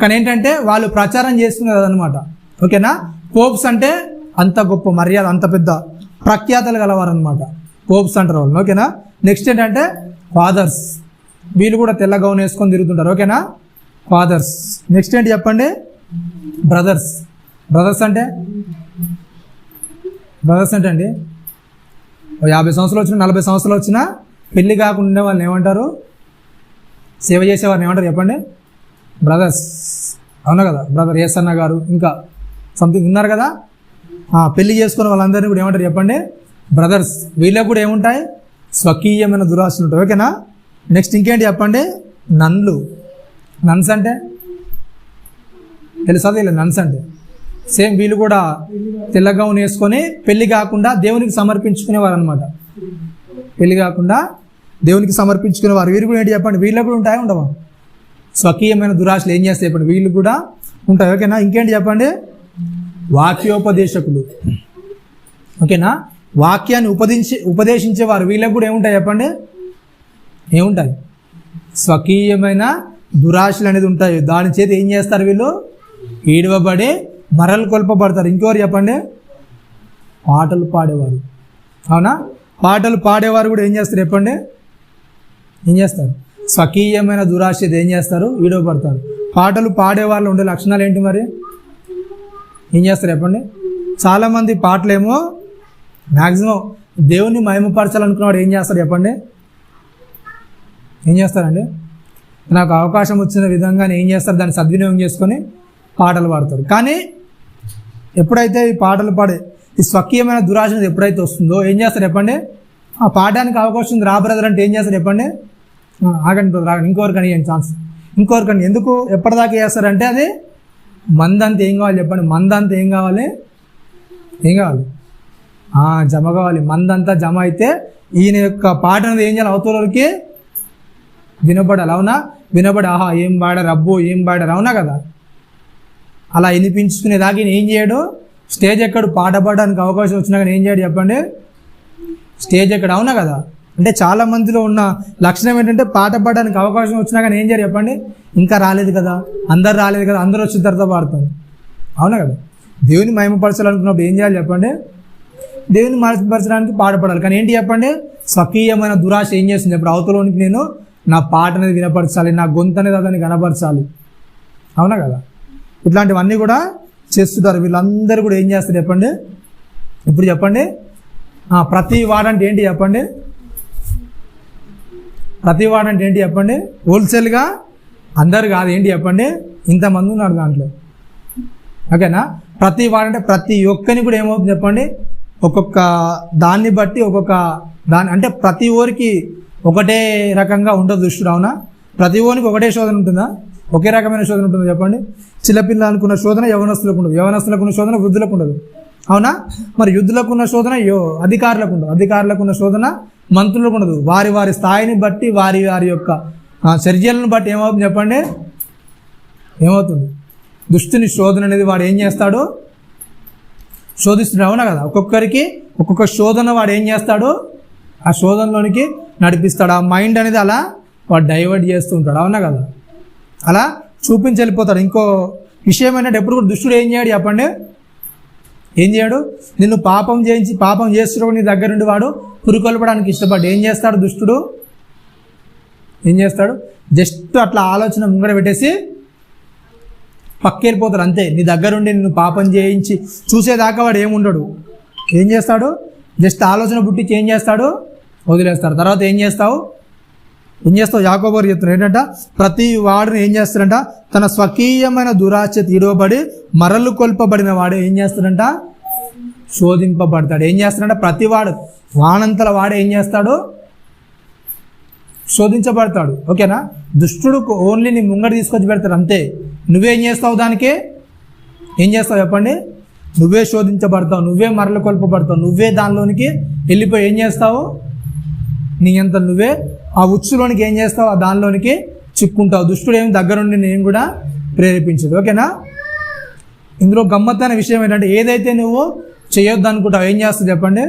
కానీ ఏంటంటే వాళ్ళు ప్రచారం చేస్తున్నారు అనమాట. ఓకేనా, పోప్స్ అంటే అంత గొప్ప మర్యాద, అంత పెద్ద ప్రఖ్యాతలు గలవారు అనమాట, పోప్స్ అంటారు వాళ్ళు. ఓకేనా, నెక్స్ట్ ఏంటంటే ఫాదర్స్, వీళ్ళు కూడా తెల్ల గౌన్ వేసుకొని తిరుగుతుంటారు. ఓకేనా, ఫాదర్స్. నెక్స్ట్ ఏంటి చెప్పండి, బ్రదర్స్. బ్రదర్స్ అంటే అండి 50 సంవత్సరాలు వచ్చినా 40 సంవత్సరాలు వచ్చినా పెళ్లి కాకుండా ఉండే వాళ్ళని ఏమంటారు, సేవ చేసేవారిని ఏమంటారు చెప్పండి, బ్రదర్స్. అవునా కదా, బ్రదర్ ఏసన్న గారు ఇంకా సంథింగ్ ఉన్నారు కదా, పెళ్లి చేసుకున్న వాళ్ళందరినీ కూడా ఏమంటారు చెప్పండి, బ్రదర్స్. వీళ్ళకి కూడా ఏముంటాయి, స్వకీయమైన దురాశలు ఉంటాయి. ఓకేనా, నెక్స్ట్ ఇంకేంటి చెప్పండి, నన్లు. నన్స్ అంటే తెలుసా, నన్స్ అంటే సేమ్ వీళ్ళు కూడా తెల్ల గౌన్ వేసుకొని పెళ్లి కాకుండా దేవునికి సమర్పించుకునేవారు అనమాట. పెళ్లి కాకుండా దేవునికి సమర్పించుకునేవారు. వీరు కూడా ఏంటి చెప్పండి, వీళ్ళకి కూడా ఉంటాయి ఉండవా, స్వకీయమైన దురాశలు ఏం చేస్తాయి చెప్పండి, వీళ్ళు కూడా ఉంటాయి. ఓకేనా, ఇంకేంటి చెప్పండి, వాక్యోపదేశకులు. ఓకేనా, వాక్యాన్ని ఉపదేశించేవారు. వీళ్ళకి కూడా ఏముంటాయి చెప్పండి, ఏముంటాయి, స్వకీయమైన దురాశలు అనేది ఉంటాయి. దాని చేతి ఏం చేస్తారు వీళ్ళు, ఈడవబడి మరలు కొల్పబడతారు. ఇంకెవరు చెప్పండి, పాటలు పాడేవారు. అవునా, పాటలు పాడేవారు కూడా ఏం చేస్తారు చెప్పండి, ఏం చేస్తారు, స్వకీయమైన దురాశ ఏం చేస్తారు, ఈడవబడతారు. పాటలు పాడేవాళ్ళు ఉండే లక్షణాలు ఏంటి మరి, ఏం చేస్తారు చెప్పండి. చాలామంది పాటలేమో మ్యాక్సిమం దేవుణ్ణి మహిమపరచాలనుకున్నవాడు ఏం చేస్తారు చెప్పండి, ఏం చేస్తారండి, నాకు అవకాశం వచ్చిన విధంగా ఏం చేస్తారు, దాన్ని సద్వినియోగం చేసుకొని పాటలు పాడతారు. కానీ ఎప్పుడైతే ఈ పాటలు పాడే ఈ స్వకీయమైన దురాశ ఎప్పుడైతే వస్తుందో ఏం చేస్తారు చెప్పండి, ఆ పాడడానికి అవకాశం ఉంది రా బ్రదర్ అంటే ఏం చేస్తారు చెప్పండి, ఆగండి బ్రదర్ ఆగండి, ఇంకొకరికని ఏం ఛాన్స్, ఇంకొకరికని ఎందుకు ఎప్పటిదాకా చేస్తారంటే అది మందంతా ఏం కావాలి చెప్పండి, మందంతా ఏం కావాలి, జమ కావాలి. మందంతా జమ అయితే ఈయన యొక్క పాట అనేది ఏం చేయాలి, అవతలకి వినపడాలి. అవునా, వినపడి ఆహా ఏం పాడారు, అబ్బో ఏం పాడారు, అవునా కదా. అలా వినిపించుకునేదాకా ఈయన ఏం చేయడు, స్టేజ్ ఎక్కడు, పాట పాడడానికి అవకాశం వచ్చినా కానీ ఏం చేయడు చెప్పండి, స్టేజ్ ఎక్కడ. అవునా కదా, అంటే చాలా మందిలో ఉన్న లక్షణం ఏంటంటే పాట పాడడానికి అవకాశం వచ్చినా కానీ ఏం చేయరు చెప్పండి, ఇంకా రాలేదు కదా, అందరు రాలేదు కదా, అందరూ వచ్చిన తర్వాత పాడతాం. అవునా కదా, దేవుని మహిమపరచాలనుకున్నప్పుడు ఏం చేయాలి చెప్పండి, దేవుని మహిమపరచడానికి పాట పాడాలి. కానీ ఏంటి చెప్పండి, స్వకీయమైన దురాశ ఏం చేస్తుంది ఇప్పుడు, అవతలోనికి నేను నా పాట అనేది వినపరచాలి, నా గొంతు అనేది అతన్ని కనపరచాలి. అవునా కదా, ఇట్లాంటివన్నీ కూడా చేస్తుంటారు. వీళ్ళందరూ కూడా ఏం చేస్తారు చెప్పండి, ఇప్పుడు చెప్పండి, ప్రతి వాడంటే ఏంటి చెప్పండి, ప్రతి వాడంటే ఏంటి చెప్పండి, హోల్సేల్గా అందరు కాదు, ఏంటి చెప్పండి, ఇంతమంది ఉన్నారు దాంట్లో. ఓకేనా, ప్రతి వాడంటే ప్రతి ఒక్కరిని కూడా ఏమవుతుంది చెప్పండి, ఒక్కొక్క దాన్ని బట్టి ఒక్కొక్క దాని అంటే ప్రతి ఊరికి ఒకటే రకంగా ఉండదు దుష్టుడు. అవునా, ప్రతి ఊరికి ఒకటే శోధన ఉంటుందా, ఒకే రకమైన శోధన ఉంటుందా చెప్పండి. చిన్నపిల్లలు అనుకున్న శోధన యవనస్తులకు ఉండదు, యవనస్తులకు ఉన్న శోధన వృద్ధులకు ఉండదు. అవునా, మరి యుద్ధులకు ఉన్న శోధన అధికారులకు ఉండదు, అధికారులకు ఉన్న శోధన మంత్రులకు ఉండదు. వారి వారి స్థాయిని బట్టి వారి వారి యొక్క చర్యలను బట్టి ఏమవుతుంది చెప్పండి, ఏమవుతుంది, దుష్టుని శోధన అనేది వాడు ఏం చేస్తాడు, శోధిస్తున్నాడు. అవునా కదా, ఒక్కొక్కరికి ఒక్కొక్క శోధన వాడు ఏం చేస్తాడు, ఆ శోధనలోనికి నడిపిస్తాడు. ఆ మైండ్ అనేది అలా వాడు డైవర్ట్ చేస్తూ ఉంటాడు. అవునా కదా, అలా చూపించి వెళ్ళిపోతాడు. ఇంకో విషయం ఏంటంటే ఎప్పుడు కూడా దుష్టుడు ఏం చేయడు చెప్పండి, ఏం చేయడు, నిన్ను పాపం చేస్తున్నాడు నీ దగ్గర నుండి వాడు పురికొల్పడానికి ఇష్టపడ్డు ఏం చేస్తాడు దుష్టుడు, ఏం చేస్తాడు, జస్ట్ అట్లా ఆలోచన ముంగడ పెట్టేసి పక్కెళ్ళిపోతాడు అంతే. నీ దగ్గరుండి నిన్ను పాపం చేయించి చూసేదాకా వాడు ఏముండడు. ఏం చేస్తాడు, జస్ట్ ఆలోచన పుట్టించి ఏం చేస్తాడు, వదిలేస్తాడు. తర్వాత ఏం చేస్తావు, యాకోబు గారు చెప్తున్నారు ఏంటంట, ప్రతి వాడుని ఏం చేస్తాడంట, తన స్వకీయమైన దురాశ తీడవబడి మరలు కొల్పబడిన వాడు ఏం చేస్తాడంట, శోధింపబడతాడు. ఏం చేస్తాడంట, ప్రతి వాడు వానంతల వాడు ఏం చేస్తాడు, శోధించబడతాడు. ఓకేనా, దుష్టుడు ఓన్లీ నీ ముంగట తీసుకొచ్చి పెడతాడు అంతే. నువ్వేం చేస్తావు, దానికి ఏం చేస్తావు చెప్పండి, నువ్వే శోధించబడతావు, నువ్వే మరలు కొల్పబడతావు, నువ్వే దానిలోనికి వెళ్ళిపోయి ఏం చేస్తావు, నీ అంత నువ్వే ఆ ఉచ్చులోనికి ఏం చేస్తావు, ఆ దానిలోనికి చిక్కుంటావు. దుష్టుడు ఏమి దగ్గరుండి నేను కూడా ప్రేరేపించదు. ఓకేనా, ఇందులో గమ్మత్తైన విషయం ఏంటంటే ఏదైతే నువ్వు చేయొద్దు అనుకుంటావు ఏం చేస్తావు చెప్పండి,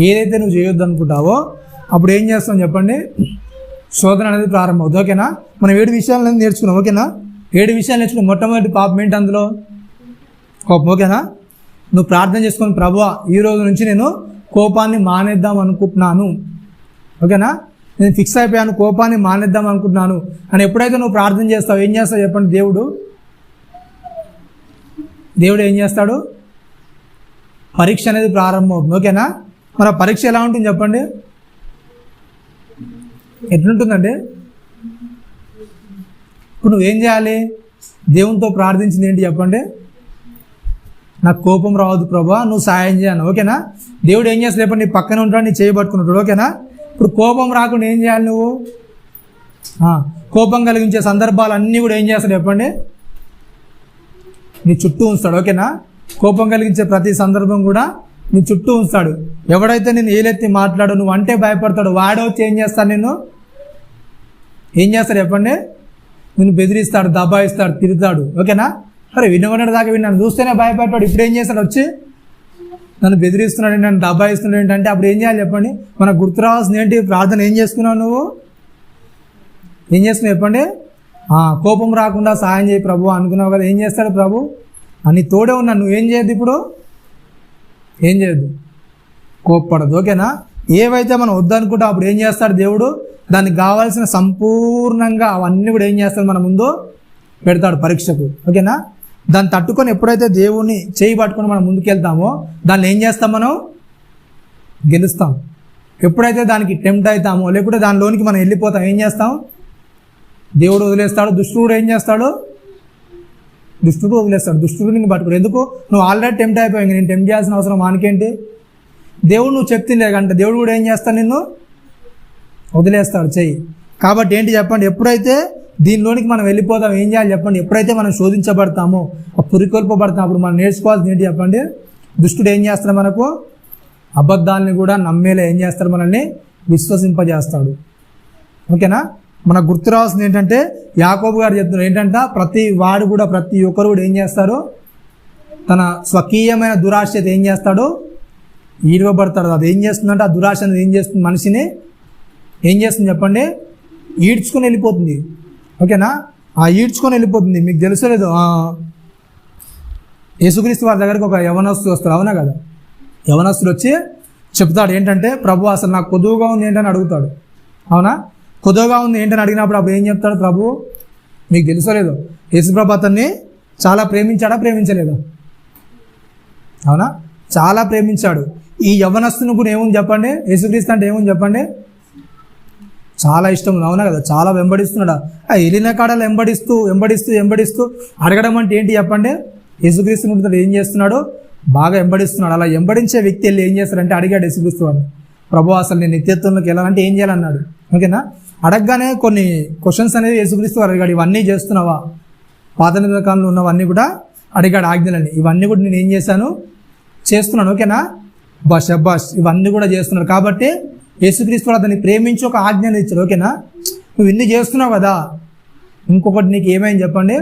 ఏదైతే నువ్వు చేయొద్దు అనుకుంటావో అప్పుడు ఏం చేస్తావు చెప్పండి, శోధన అనేది ప్రారంభమవుతుంది. ఓకేనా? మనం 7 విషయాలు నేర్చుకున్నాం. ఓకేనా? 7 విషయాలు నేర్చుకున్నాం. మొట్టమొదటి పాపం ఏంటి అందులో? కోపం. ఓకేనా? నువ్వు ప్రార్థన చేసుకొని, ప్రభువా ఈ రోజు నుంచి నేను కోపాన్ని మానేద్దాం అనుకుంటున్నాను. ఓకేనా? నేను ఫిక్స్ అయిపోయాను, కోపాన్ని మానేద్దాం అనుకుంటున్నాను అని ఎప్పుడైతే నువ్వు ప్రార్థన చేస్తావు, ఏం చేస్తావు చెప్పండి? దేవుడు ఏం చేస్తాడు? పరీక్ష అనేది ప్రారంభమవుతుంది. ఓకేనా? మరి ఆ పరీక్ష ఎలా ఉంటుంది చెప్పండి? ఎట్లుంటుందండి? ఇప్పుడు నువ్వేం చేయాలి? దేవునితో ప్రార్థించింది ఏంటి చెప్పండి? నాకు కోపం రావద్దు ప్రభువా, నువ్వు సాయం చేయను. ఓకేనా? దేవుడు ఏం చేస్తాడు చెప్పండి? నీ పక్కన ఉంటాడు, నీ చేయబట్టుకున్నాడు. ఓకేనా? ఇప్పుడు కోపం రాకుండా ఏం చేయాలి నువ్వు? కోపం కలిగించే సందర్భాలు అన్నీ కూడా ఏం చేస్తాడు చెప్పండి? నీ చుట్టూ ఉంచుతాడు. ఓకేనా? కోపం కలిగించే ప్రతి సందర్భం కూడా నీ చుట్టూ ఉంచుతాడు. ఎవడైతే నేను ఏలెత్తి మాట్లాడు, నువ్వు అంటే భయపడతాడు, వాడే వచ్చి ఏం చేస్తాడు? ఏం చేస్తాడు చెప్పండి? నిన్ను బెదిరిస్తాడు, దబాయిస్తాడు, తిరుగుతాడు. ఓకేనా? అరే వినవన్నది దాకా విన్నాను, చూస్తేనే భయపడతాడు. ఇప్పుడు ఏం చేస్తాడు? వచ్చి నన్ను బెదిరిస్తున్నాడు, నన్ను దబాయిస్తున్నాడు ఏంటంటే అప్పుడు ఏం చేయాలి చెప్పండి? మనకు గుర్తు రావాల్సింది ఏంటి? ప్రార్థన ఏం చేసుకున్నావు నువ్వు? ఏం చేస్తున్నావు చెప్పండి? కోపం రాకుండా సాయం చేయి ప్రభు అనుకున్నావు కదా. ఏం చేస్తాడు ప్రభు? అని తోడే ఉన్నా. నువ్వు ఏం చేయద్దు, ఇప్పుడు ఏం చేయద్దు, కోప్పడదు. ఓకేనా? ఏవైతే మనం వద్దనుకుంటా అప్పుడు ఏం చేస్తాడు దేవుడు? దానికి కావాల్సిన సంపూర్ణంగా అవన్నీ కూడా ఏం చేస్తాడు? మన ముందు పెడతాడు పరీక్షకు. ఓకేనా? దాన్ని తట్టుకొని ఎప్పుడైతే దేవుణ్ణి చేయి పట్టుకొని మనం ముందుకెళ్తామో దాన్ని ఏం చేస్తాం? మనం గెలుస్తాం. ఎప్పుడైతే దానికి టెంప్ట్ అవుతామో లేకుంటే దానిలోనికి మనం వెళ్ళిపోతాం, ఏం చేస్తాం? దేవుడు వదిలేస్తాడు. దుష్టుడు కూడా ఏం చేస్తాడు? దుష్టుడు వదిలేస్తాడు. దుష్టుడు నిన్ను పట్టుకోడు. ఎందుకు? నువ్వు ఆల్రెడీ టెంప్ట్ అయిపోయావు, నేను టెంప్ట్ చేయాల్సిన అవసరం మనకేంటి? దేవుడు నువ్వు చెప్తుండే కంటే దేవుడు కూడా ఏం చేస్తాడు? నిన్ను వదిలేస్తాడు చెయ్యి. కాబట్టి ఏంటి చెప్పండి? ఎప్పుడైతే దీనిలోనికి మనం వెళ్ళిపోతాం ఏం చేయాలి చెప్పండి? ఎప్పుడైతే మనం శోధించబడతామో, పురికొల్పబడతాం, అప్పుడు మనం నేర్చుకోవాల్సింది ఏంటి చెప్పండి? దుష్టుడు ఏం చేస్తాడు? మనకు అబద్ధాలని కూడా నమ్మేలా ఏం చేస్తాడు? మనల్ని విశ్వసింపజేస్తాడు. ఓకేనా? మనకు గుర్తు రావాల్సింది ఏంటంటే యాకోబు గారు చెప్తున్నారు ఏంటంటే ప్రతి ఒక్కరు కూడా ఏం చేస్తారు? తన స్వకీయమైన దురాశ ఏం చేస్తాడు? ఈడవబడతాడు. అది ఏం చేస్తుందంటే ఆ దురాశ అనేది ఏం చేస్తుంది? మనిషిని ఏం చేస్తుంది చెప్పండి? ఈడ్చుకొని వెళ్ళిపోతుంది. ఓకేనా? ఈడ్చుకొని వెళ్ళిపోతుంది. మీకు తెలుసలేదు, యేసుక్రీస్తు వారి దగ్గరికి ఒక యవనస్తుడు వస్తాడు. అవునా కదా? యవనస్తుడు వచ్చి చెప్తాడు ఏంటంటే, ప్రభు అసలు నాకు కొదువుగా ఉంది ఏంటని అడుగుతాడు. అవునా? కొదువుగా ఉంది ఏంటని అడిగినప్పుడు అప్పుడు ఏం చెప్తాడు ప్రభు? మీకు తెలుసలేదు, యేసుప్రభు అతన్ని చాలా ప్రేమించాడా, ప్రేమించలేదా? అవునా? చాలా ప్రేమించాడు. ఈ యవనస్తుని కూడా ఏముంది చెప్పండి? యేసుక్రీస్తు అంటే ఏముంది చెప్పండి? చాలా ఇష్టం. అవునా కదా? చాలా వెంబడిస్తున్నాడు. వెళ్ళిన కాడలు వెంబడిస్తూ అడగడం అంటే ఏంటి చెప్పండి? యేసుక్రీస్తు ఏం చేస్తున్నాడు? బాగా వెంబడిస్తున్నాడు. అలా వెంబడించే వ్యక్తి వెళ్ళి ఏం చేస్తాడంటే అడిగాడు యేసుక్రీస్తు వాడిని, ప్రభు అసలు నేను నిత్యత్వంలోకి వెళ్ళాలంటే ఏం చేయాలన్నాడు. ఓకేనా? అడగగానే కొన్ని క్వశ్చన్స్ అనేది యేసుక్రీస్తు వారు అడిగాడు. ఇవన్నీ చేస్తున్నావా? పాత నిబంధన కాలంలో ఉన్నవన్నీ కూడా అడిగాడు, ఆజ్ఞలని. ఇవన్నీ కూడా నేను ఏం చేస్తున్నాను. ఓకేనా? బష్ ఇవన్నీ కూడా చేస్తున్నాడు. కాబట్టి యేసుక్రీస్తు అతన్ని ప్రేమించి ఒక ఆజ్ఞను ఇచ్చాడు. ఓకేనా? నువ్వు ఇన్ని చేస్తున్నావు కదా, ఇంకొకటి నీకు ఏమైంది చెప్పండి?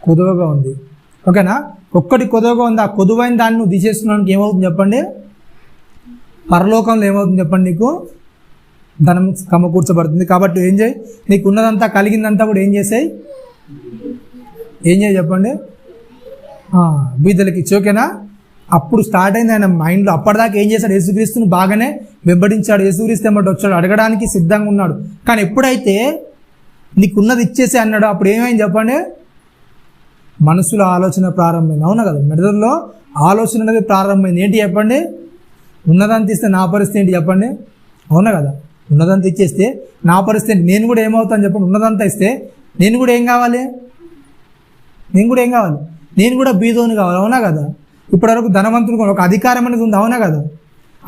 కొదువగా ఉంది. ఓకేనా? ఒక్కటి కొదువగా ఉంది. ఆ కొదువైన దాన్ని నువ్వు తీసేస్తున్నానికి ఏమవుతుంది చెప్పండి? పరలోకంలో ఏమవుతుంది చెప్పండి? నీకు ధనం సమకూర్చబడుతుంది. కాబట్టి ఏం చేయి? నీకు ఉన్నదంతా కలిగిందంతా కూడా ఏం చేసాయి చెప్పండి? బీదలకి ఇచ్చి. ఓకేనా? అప్పుడు స్టార్ట్ అయింది ఆయన మైండ్లో. అప్పటిదాకా ఏం చేశాడు? యేసుక్రీస్తుని బాగానే వెంబడించాడు. యేసుక్రీస్తు ఏమంటే వచ్చాడు, అడగడానికి సిద్ధంగా ఉన్నాడు. కానీ ఎప్పుడైతే నీకున్నది ఇచ్చేసి అన్నాడు అప్పుడు ఏమైంది చెప్పండి? మనసులో ఆలోచన ప్రారంభమైంది. అవునా కదా? మెదడులో ఆలోచన అనేది ప్రారంభమైంది. ఏంటి చెప్పండి? ఉన్నదంతా ఇస్తే నా పరిస్థితి ఏంటి చెప్పండి? అవునా కదా? ఉన్నదంతా ఇచ్చేస్తే నా పరిస్థితి నేను కూడా ఏమవుతాను చెప్పండి? ఉన్నదంతా ఇస్తే నేను కూడా ఏం కావాలి? నేను కూడా బీదోని కావాలి. అవునా కదా? ఇప్పటివరకు ధనవంతుడు ఒక అధికారం అనేది ఉంది. అవునా కదా?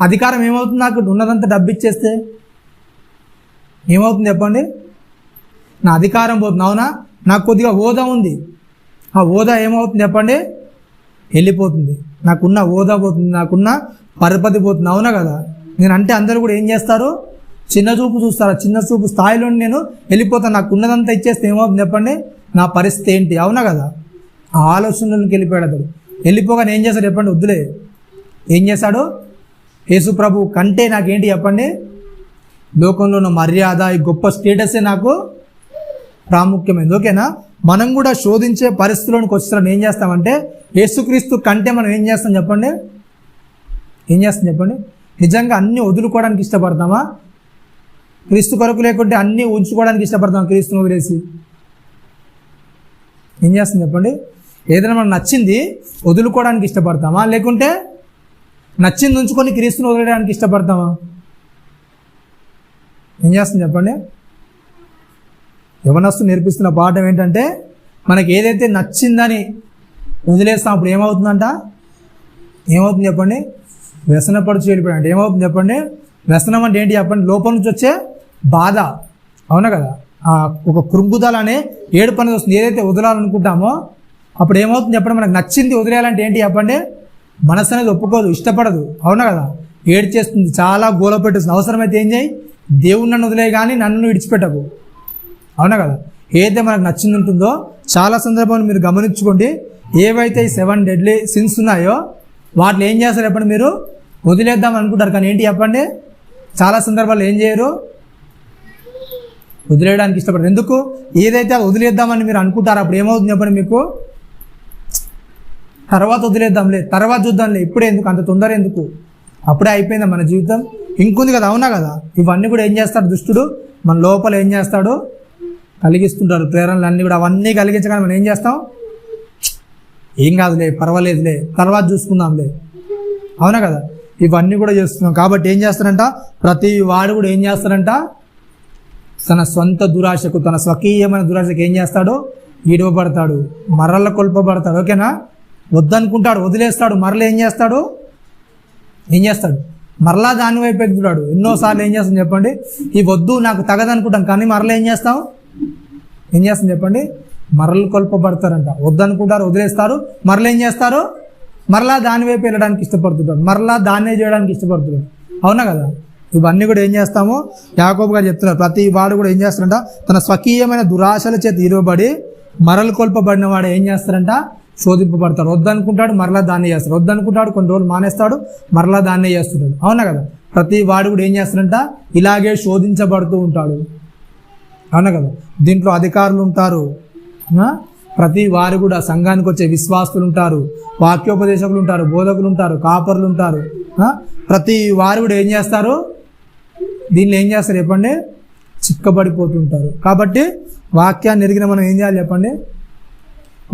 అధికారం ఏమవుతుంది? నాకు ఉన్నదంతా డబ్బు ఇచ్చేస్తే ఏమవుతుంది చెప్పండి? నా అధికారం పోతుంది. అవునా? నాకు కొద్దిగా హోదా ఉంది. ఆ హోదా ఏమవుతుంది చెప్పండి? వెళ్ళిపోతుంది. నాకున్న హోదా పోతుంది, నాకున్న పరపతి పోతుంది. అవునా కదా? నేను అంటే అందరూ కూడా ఏం చేస్తారు? చిన్న చూపు చూస్తారు. చిన్న చూపు స్థాయిలో నేను వెళ్ళిపోతాను. నాకు ఉన్నదంతా ఇచ్చేస్తే ఏమవుతుంది చెప్పండి? నా పరిస్థితి ఏంటి? అవునా కదా? ఆ ఆలోచనలోకి వెళ్ళిపోయాడు అతడు. వెళ్ళిపోగానే ఏం చేశాడు చెప్పండి? వద్దులే. ఏం చేశాడు? యేసు ప్రభు కంటే నాకేంటి చెప్పండి? లోకంలో ఉన్న మర్యాద, ఈ గొప్ప స్టేటసే నాకు ప్రాముఖ్యమైనది. ఓకేనా? మనం కూడా శోధించే పరిస్థితుల్లోకి వచ్చిన ఏం చేస్తామంటే యేసుక్రీస్తు కంటే మనం ఏం చేస్తాం చెప్పండి? నిజంగా అన్నీ వదులుకోవడానికి ఇష్టపడతామా? క్రీస్తు కొరకు లేకుంటే అన్నీ ఉంచుకోవడానికి ఇష్టపడతాం? క్రీస్తుని వదిలేసి ఏం చేస్తాం చెప్పండి? ఏదైనా మనకు నచ్చింది వదులుకోవడానికి ఇష్టపడతామా, లేకుంటే నచ్చింది ఉంచుకొని క్రీస్తుని వదిలేయడానికి ఇష్టపడతామా? ఏం చేస్తాం చెప్పండి? యవనస్తులు నేర్పిస్తున్న పాఠం ఏంటంటే మనకి ఏదైతే నచ్చిందని వదిలేస్తాం అప్పుడు ఏమవుతుంది చెప్పండి? వ్యసనపడుచు వెళ్ళిపోయాడు అంటే ఏమవుతుంది చెప్పండి? వ్యసనం అంటే ఏంటి చెప్పండి? లోపల నుంచి వచ్చే బాధ, అవునా కదా? ఒక కృంగుదల అనే ఏడుపు అనేది వస్తుంది. ఏదైతే వదలాలనుకుంటామో అప్పుడు ఏమవుతుంది చెప్పండి? మనకు నచ్చింది వదిలేయాలంటే ఏంటి చెప్పండి? మనసు అనేది ఒప్పుకోదు, ఇష్టపడదు, అవునా కదా? ఏడు చేస్తుంది, చాలా గోల పెట్టేస్తుంది. అవసరమైతే ఏం చేయి? దేవుడు నన్ను వదిలే కానీ నన్ను విడిచిపెట్టకు, అవునా కదా? ఏదైతే మనకు నచ్చింది ఉంటుందో చాలా సందర్భాలు మీరు గమనించుకోండి. ఏవైతే ఈ 7 డెడ్లీ సిన్స్ ఉన్నాయో వాటిని ఏం చేస్తారు చెప్పండి? మీరు వదిలేద్దాం అనుకుంటారు, కానీ ఏంటి చెప్పండి? చాలా సందర్భాలు ఏం చేయరు? వదిలేయడానికి ఇష్టపడరు. ఎందుకు? ఏదైతే అది వదిలేద్దామని మీరు అనుకుంటారో అప్పుడు ఏమవుతుంది చెప్పండి? మీకు తర్వాత వదిలేద్దాంలే, తర్వాత చూద్దాంలే, ఇప్పుడే ఎందుకు, అంత తొందర ఎందుకు, అప్పుడే అయిపోయిందా మన జీవితం, ఇంకొంది కదా, అవునా కదా? ఇవన్నీ కూడా ఏం చేస్తాడు దుష్టుడు? మన లోపల ఏం చేస్తాడు? కలిగిస్తుంటారు ప్రేరణలు అన్నీ కూడా. అవన్నీ కలిగించగానే మనం ఏం చేస్తాం? ఏం కాదులే, పర్వాలేదులే, తర్వాత చూసుకుందాంలే, అవునా కదా? ఇవన్నీ కూడా చేస్తున్నాం. కాబట్టి ఏం చేస్తారంట? ప్రతి వాడు కూడా ఏం చేస్తారంట? తన సొంత దురాశకు, తన స్వకీయమైన దురాశకు ఏం చేస్తాడు? ఈడవబడతాడు, మరల కొల్పబడతాడు. ఓకేనా? వద్దనుకుంటాడు, వదిలేస్తాడు, మరల ఏం చేస్తాడు? మరలా దాని వైపు ఎక్కుతాడు. ఎన్నోసార్లు ఏం చేస్తాం చెప్పండి? ఈ వద్దు నాకు తగదనుకుంటాం, కానీ మరలా ఏం చేస్తాం చెప్పండి? మరలు కొల్పబడతారంట. వద్దనుకుంటారు, వదిలేస్తారు, మరలా ఏం చేస్తారు? మరలా దాని వైపు వెళ్ళడానికి ఇష్టపడుతుంటారు, మరలా దాన్నే చేయడానికి ఇష్టపడుతుంటారు, అవునా కదా? ఇవన్నీ కూడా ఏం చేస్తాము? యాకోబు గారు చెప్తున్నారు, ప్రతి వాడు కూడా ఏం చేస్తారంట? తన స్వకీయమైన దురాశల చేత ఇరువబడి మరలు కొల్పబడిన వాడు ఏం చేస్తారంట? శోధింపబడతాడు. వద్దనుకుంటాడు, మరలా దాన్నే చేస్తాడు, వద్దనుకుంటాడు, కొన్ని రోజులు మానేస్తాడు, మరలా దాన్నే చేస్తున్నాడు, అవునా కదా? ప్రతి వాడు కూడా ఏం చేస్తారంట? ఇలాగే శోధించబడుతూ ఉంటాడు, అవునా కదా? దీంట్లో అధికారులు ఉంటారు, ప్రతి వారు కూడా సంఘానికి వచ్చే విశ్వాసులు ఉంటారు, వాక్యోపదేశకులు ఉంటారు, బోధకులు ఉంటారు, కాపర్లు ఉంటారు. ప్రతి వారు కూడా ఏం చేస్తారు? దీనిలో ఏం చేస్తారు చెప్పండి? చిక్కబడిపోతుంటారు. కాబట్టి వాక్యాన్ని ఎరిగిన మనం ఏం చేయాలి చెప్పండి?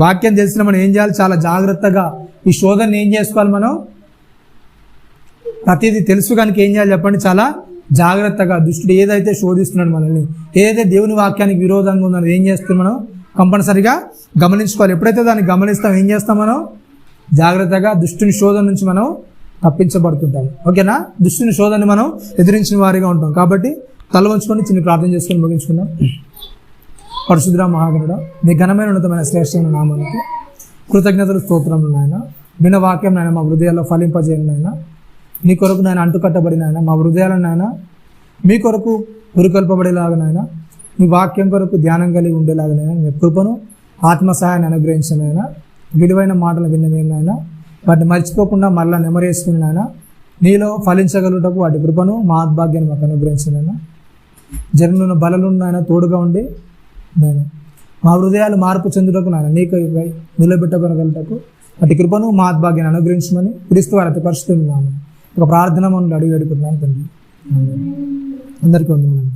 వాక్యం తెలిసిన మనం ఏం చేయాలి? చాలా జాగ్రత్తగా ఈ శోధనని ఏం చేసుకోవాలి? మనం ప్రతిదీ తెలుసు కనుక ఏం చేయాలి చెప్పండి? చాలా జాగ్రత్తగా దుష్టుడు ఏదైతే శోధిస్తున్నాడు మనల్ని, ఏదైతే దేవుని వాక్యానికి విరోధంగా ఉందని ఏం చేస్తాం మనం కంపల్సరిగా గమనించుకోవాలి. ఎప్పుడైతే దాన్ని గమనిస్తాం ఏం చేస్తాం? మనం జాగ్రత్తగా దుష్టుని శోధన నుంచి మనం తప్పించబడుతుంటాం. ఓకేనా? దుష్టుని శోధనని మనం ఎదిరించిన వారిగా ఉంటాం. కాబట్టి తల వంచుకొని చిన్న ప్రార్థన చేసుకొని ముగించుకుందాం. పరిశుద్ధ మహాగణుడా, మీ ఘనమైన ఉన్నతమైన శ్రేష్టమైన నామానికి కృతజ్ఞతలు, స్తోత్రములు నాయన. విన్న వాక్యం నాయన మా హృదయాల్లో ఫలింపజేయండి నాయన. మీ కొరకు నాయన అంటుకట్టబడిన నాయన మా హృదయాలను నాయన మీ కొరకు ఉరికొల్పబడేలాగా నాయన, మీ వాక్యం కొరకు ధ్యానం కలిగి ఉండేలాగా నాయన మీ కృపను, ఆత్మ సహాయాన్ని అనుగ్రహించిన నాయన. విలువైన మాటలు విన్నమేమైనా వాటిని మర్చిపోకుండా మళ్ళీ నెమరేసుకుని నాయన నీలో ఫలించగలుగుటకు వాటి కృపను, మహాద్భాగ్యాన్ని మాకు అనుగ్రహించిన నాయన. జరుగుతున్న బలలున్న నాయన తోడుగా ఉండి నేను మా హృదయాలు మార్పు చెందుటకు నాయన నీకు నిలబెట్టగలగలుగుటకు వాటి కృపను, మహాద్భాగ్యాన్ని అనుగ్రహించమని క్రీస్తు వారి అతి పరిశుద్ధుని నామమున ఒక ప్రార్థన మనం అడిగి వేడుకుంటున్నాను తండ్రి. అందరికీ వందనాలు.